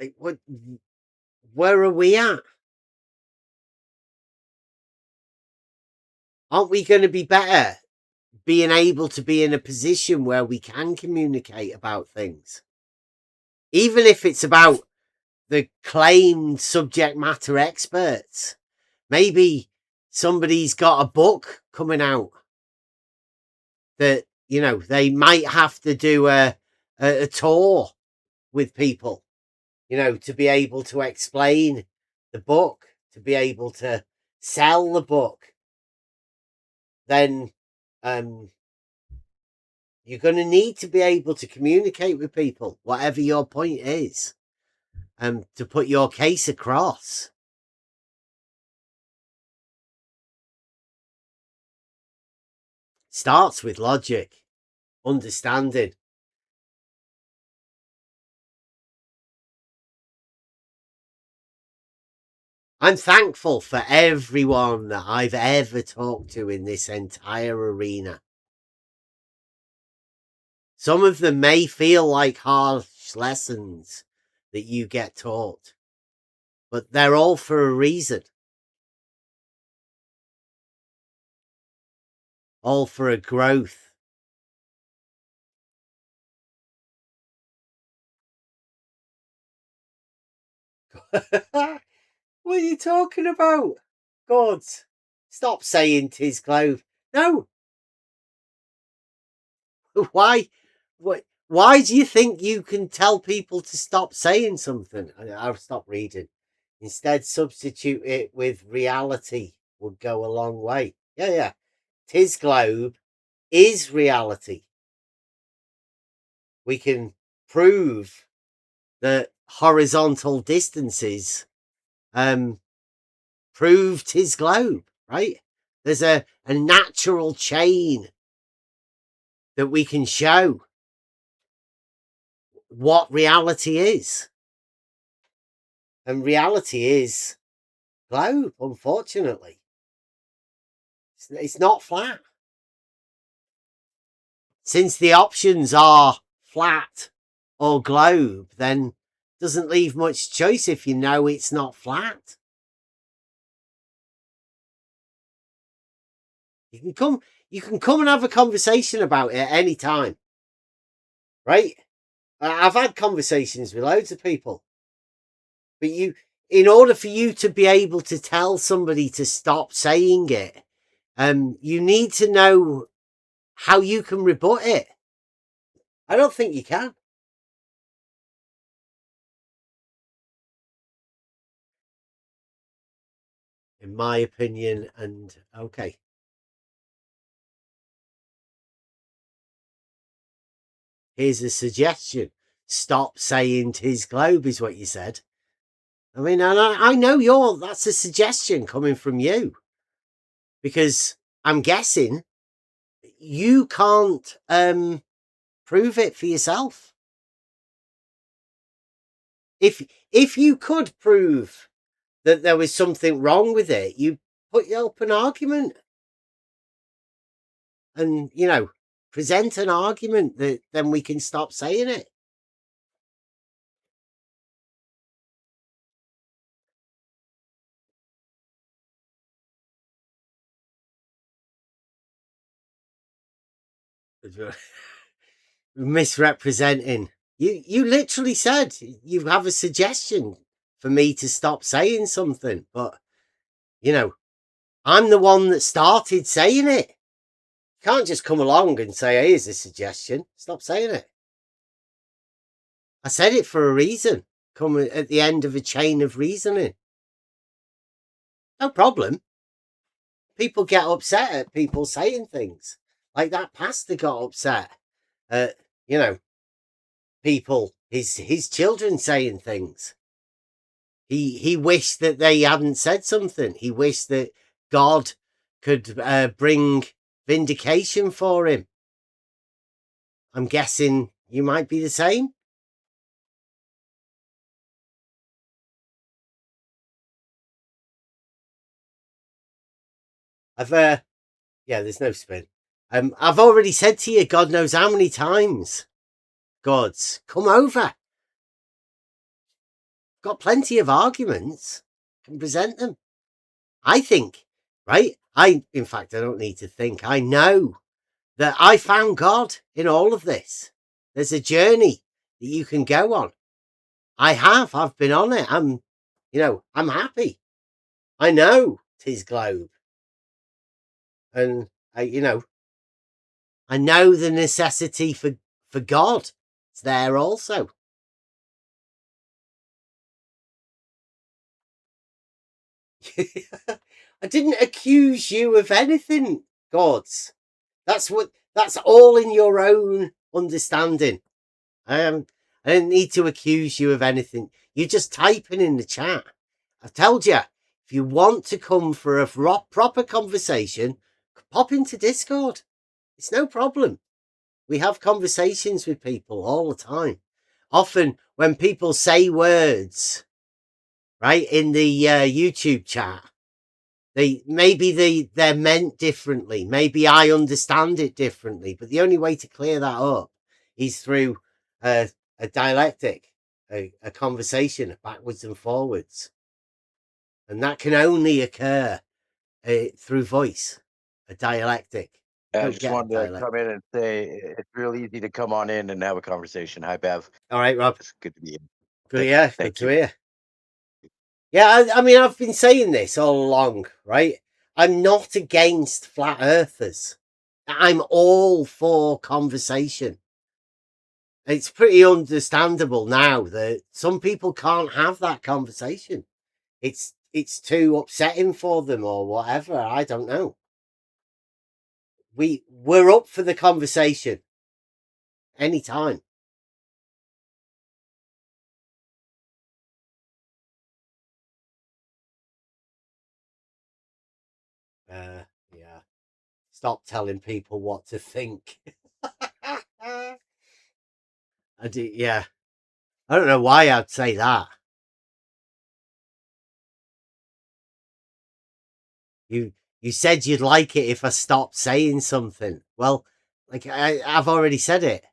like, where are we at? Aren't we going to be better being able to be in a position where we can communicate about things? Even if it's about the claimed subject matter experts. Maybe somebody's got a book coming out that, you know, they might have to do a tour with people, you know, to be able to explain the book, to be able to sell the book. Then you're going to need to be able to communicate with people, whatever your point is, to put your case across. Starts with logic, understanding. I'm thankful for everyone that I've ever talked to in this entire arena. Some of them may feel like harsh lessons that you get taught, but they're all for a reason. All for a growth. What are you talking about? God, stop saying 'tis globe. No. Why? Why do you think you can tell people to stop saying something? I'll stop reading. Instead, substitute it with reality would go a long way. Yeah. 'Tis globe is reality. We can prove that horizontal distances prove 'tis globe, right? There's a natural chain that we can show what reality is. And reality is globe, unfortunately. It's not flat. Since the options are flat or globe, then doesn't leave much choice if you know it's not flat. You can come and have a conversation about it at any time. Right? I've had conversations with loads of people. But in order for you to be able to tell somebody to stop saying it, you need to know how you can rebut it. I don't think you can. In my opinion, and okay. Here's a suggestion. Stop saying 'tis globe is what you said. I mean, and I know that's a suggestion coming from you. Because I'm guessing you can't prove it for yourself. If you could prove that there was something wrong with it, you put up an argument. And, present an argument that then we can stop saying it. Misrepresenting. You literally said you have a suggestion for me to stop saying something, but I'm the one that started saying it. You can't just come along and say, here's a suggestion. Stop saying it. I said it for a reason. Come at the end of a chain of reasoning. No problem. People get upset at people saying things. Like that pastor got upset at, people, his children saying things. He wished that they hadn't said something. He wished that God could bring vindication for him. I'm guessing you might be the same. There's no spin. I've already said to you, God knows how many times, Gods, come over. Got plenty of arguments. Can present them. I think, right? In fact, I don't need to think. I know that I found God in all of this. There's a journey that you can go on. I've been on it. I'm happy. I know 'tis globe. And I know the necessity for God. It's there also. I didn't accuse you of anything, Gods. That's all in your own understanding. I didn't need to accuse you of anything. You're just typing in the chat. I've told you, if you want to come for a proper conversation, pop into Discord. It's no problem. We have conversations with people all the time. Often when people say words right, in the YouTube chat. They're meant differently. Maybe I understand it differently, but the only way to clear that up is through a dialectic, a conversation backwards and forwards. And that can only occur through voice, a dialectic. I just wanted to come in and say it's real easy to come on in and have a conversation. Hi, Bev. All right, Rob. It's good to be in. Good, good to hear. Yeah, I mean, I've been saying this all along, right? I'm not against flat earthers. I'm all for conversation. It's pretty understandable now that some people can't have that conversation. It's too upsetting for them or whatever. I don't know. We're up for the conversation anytime. Yeah. Stop telling people what to think. Yeah. I don't know why I'd say that. You said you'd like it if I stopped saying something. Well, like I've already said it.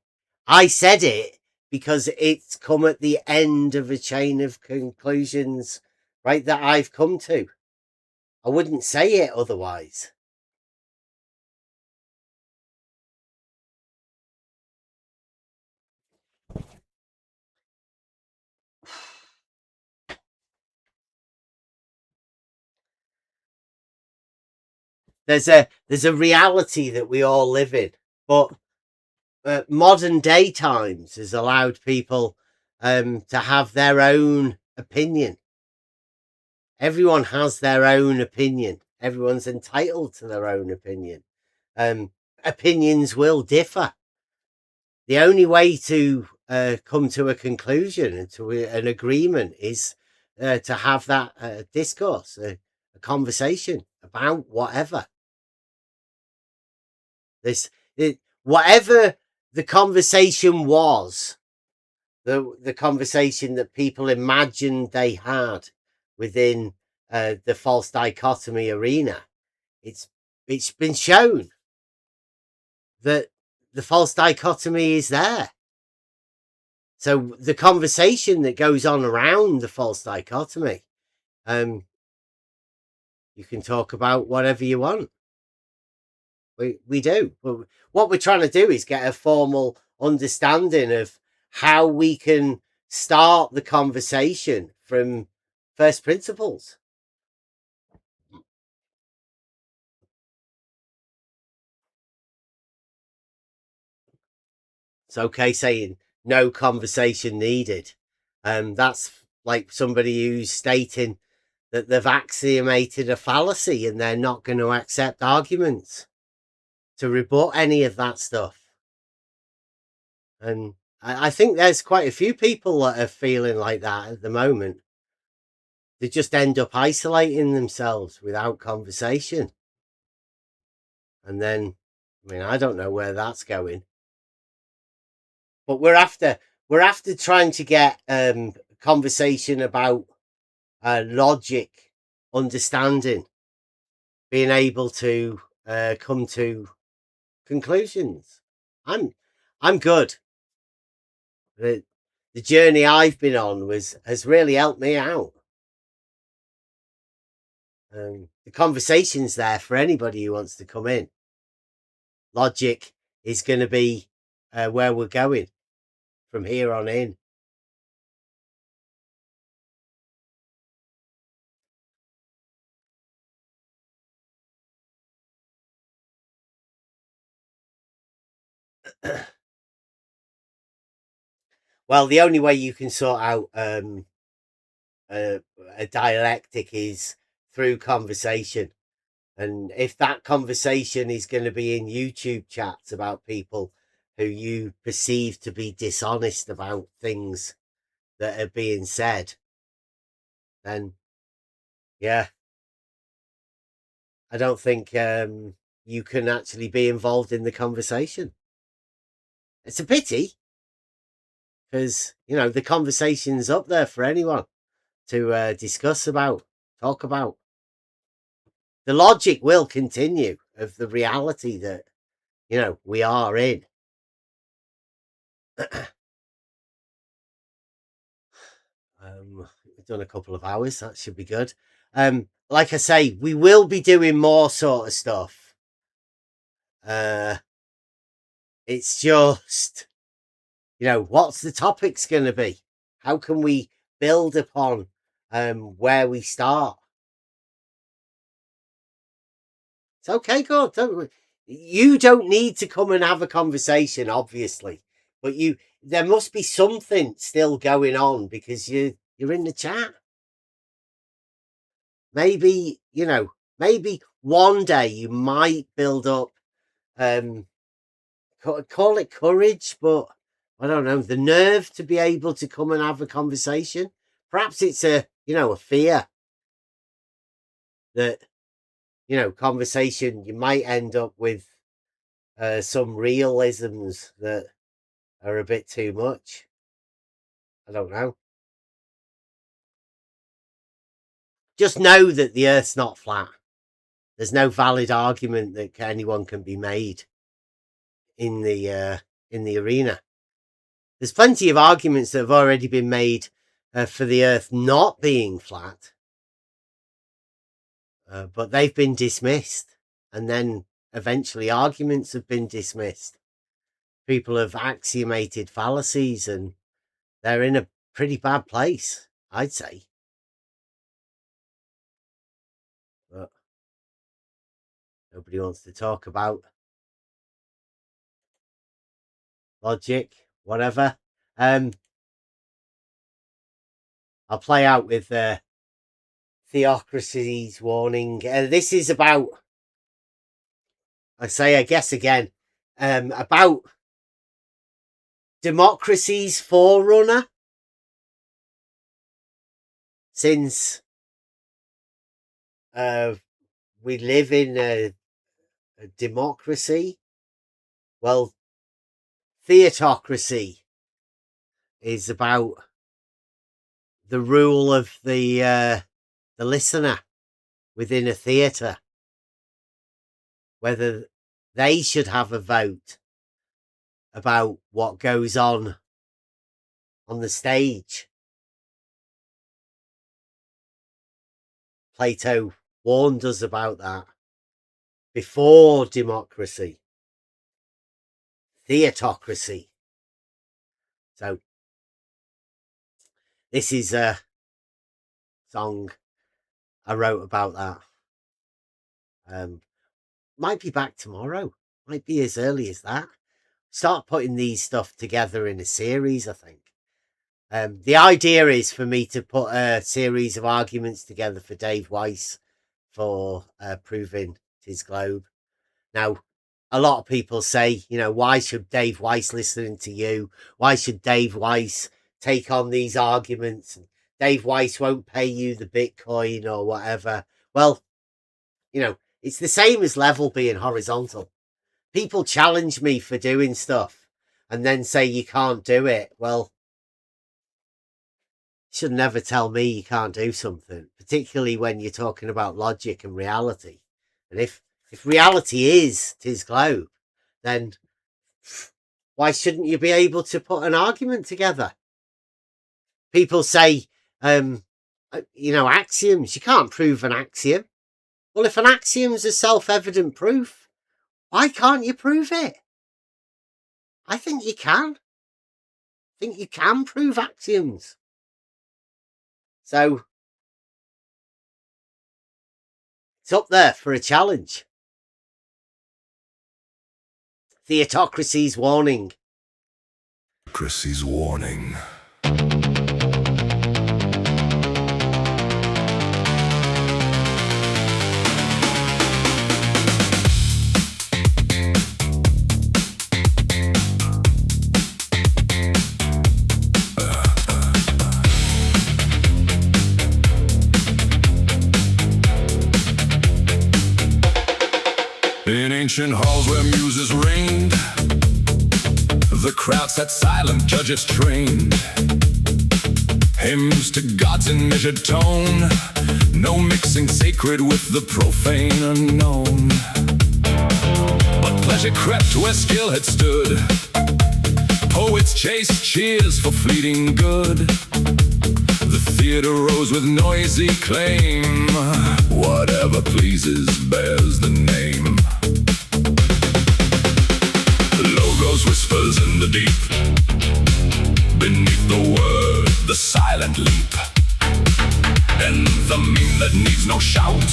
I said it because it's come at the end of a chain of conclusions, right, that I've come to. I wouldn't say it otherwise. There's a reality that we all live in, but modern day times has allowed people to have their own opinion. Everyone has their own opinion. Everyone's entitled to their own opinion. Opinions will differ. The only way to come to a conclusion and to an agreement is to have that discourse, a conversation about whatever. Whatever the conversation was, the conversation that people imagined they had within the false dichotomy arena, it's been shown that the false dichotomy is there. So the conversation that goes on around the false dichotomy, you can talk about whatever you want. We do. What we're trying to do is get a formal understanding of how we can start the conversation from first principles. It's okay saying no conversation needed. That's like somebody who's stating that they've axiomated a fallacy and they're not going to accept arguments to rebut any of that stuff. And I think there's quite a few people that are feeling like that at the moment. They just end up isolating themselves without conversation. And then, I mean, I don't know where that's going. But we're after trying to get conversation about logic, understanding, being able to come to conclusions. I'm good. The journey I've been on has really helped me out. The conversation's there for anybody who wants to come in. Logic is going to be where we're going from here on in. Well, the only way you can sort out a dialectic is through conversation. And if that conversation is going to be in YouTube chats about people who you perceive to be dishonest about things that are being said, then yeah, I don't think you can actually be involved in the conversation. It's a pity, because, you know, the conversation's up there for anyone. to discuss about, talk about. The logic will continue of the reality that, you know, we are in. We've done a couple of hours. That should be good. Like I say, we will be doing more sort of stuff. It's just, you know, what's the topics going to be? How can we build upon where we start? It's okay, good. You don't need to come and have a conversation, obviously, but there must be something still going on because you're in the chat. Maybe, you know, maybe one day you might build up, call it courage, but I don't know, the nerve to be able to come and have a conversation. Perhaps it's a fear that, you know, conversation, you might end up with some realisms that are a bit too much. I don't know. Just know that the Earth's not flat. There's no valid argument that anyone can be made in the arena. There's plenty of arguments that have already been made for the Earth not being flat, but they've been dismissed, and then eventually arguments have been dismissed. People have axiomated fallacies, and they're in a pretty bad place, I'd say. But nobody wants to talk about logic, whatever. I'll play out with Theocracy's warning. This is about, I guess again, about democracy's forerunner. Since we live in a democracy, well, theocracy is about the rule of the listener within a theatre, whether they should have a vote about what goes on the stage. Plato warned us about that before democracy, theocracy. So this is a song I wrote about that. Might be back tomorrow, might be as early as that. Start putting these stuff together in a series, I think. The idea is for me to put a series of arguments together for Dave Weiss for proving his globe. Now, a lot of people say, you know, why should Dave Weiss listen to you? Why should Dave Weiss take on these arguments? And Dave Weiss won't pay you the Bitcoin or whatever. Well, you know, it's the same as level being horizontal. People challenge me for doing stuff and then say you can't do it. Well, you should never tell me you can't do something, particularly when you're talking about logic and reality. And if reality is his globe, then why shouldn't you be able to put an argument together? People say, you know, axioms. You can't prove an axiom. Well, if an axiom's a self-evident proof, why can't you prove it? I think you can. I think you can prove axioms. So it's up there for a challenge. Theocracy's warning. Theocracy's warning. In ancient halls where muses reigned, the crowd sat silent, judges trained. Hymns to gods in measured tone, no mixing sacred with the profane unknown. But pleasure crept where skill had stood. Poets chased cheers for fleeting good. The theater rose with noisy claim. Whatever pleases bears the name. Logos whispers in the deep. Beneath the word, the silent leap. And the meme that needs no shout.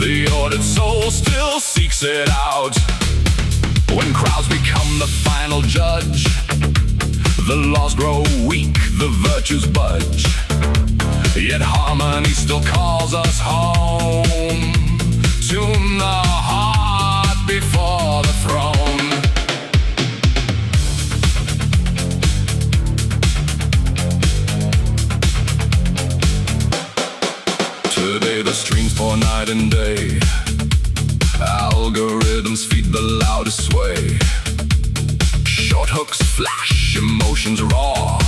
The ordered soul still seeks it out. When crowds become the final judge, the laws grow weak, the virtues budge. Yet harmony still calls us home. Tune the heart before the throne. Today the streams pour night and day. Algorithms feed the loudest sway. Short hooks flash, emotions raw.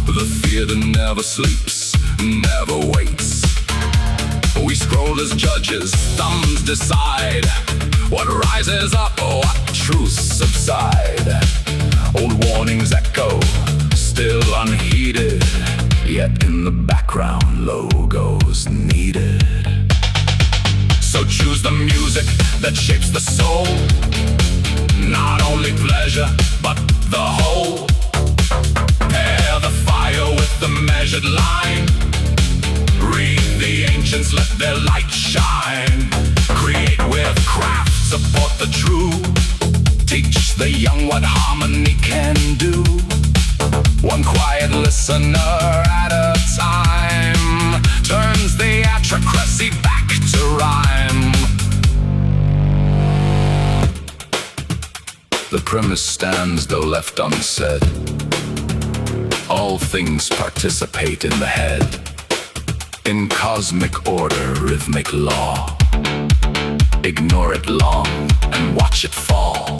The theater never sleeps, never waits. We scroll as judges, thumbs decide what rises up, what truths subside. Old warnings echo, still unheeded. Yet in the background, logos needed. So choose the music that shapes the soul. Not only pleasure, but the whole. Pair the fire with the measured line. Read the ancients, let their light shine. Create with craft, support the true. Teach the young what harmony can do. One quiet listener at a time turns the theatrocracy back to rhyme. The premise stands though left unsaid. All things participate in the head. In cosmic order, rhythmic law. Ignore it long and watch it fall.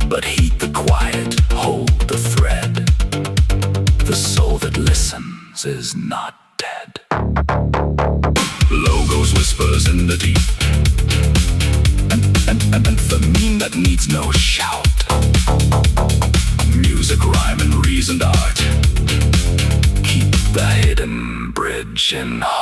But heed the quiet, hold the thread. The soul that listens is not dead. Logos whispers in the deep. And the meme that needs no shout. Music, rhyme, and reasoned art. Keep the hidden bridge in heart.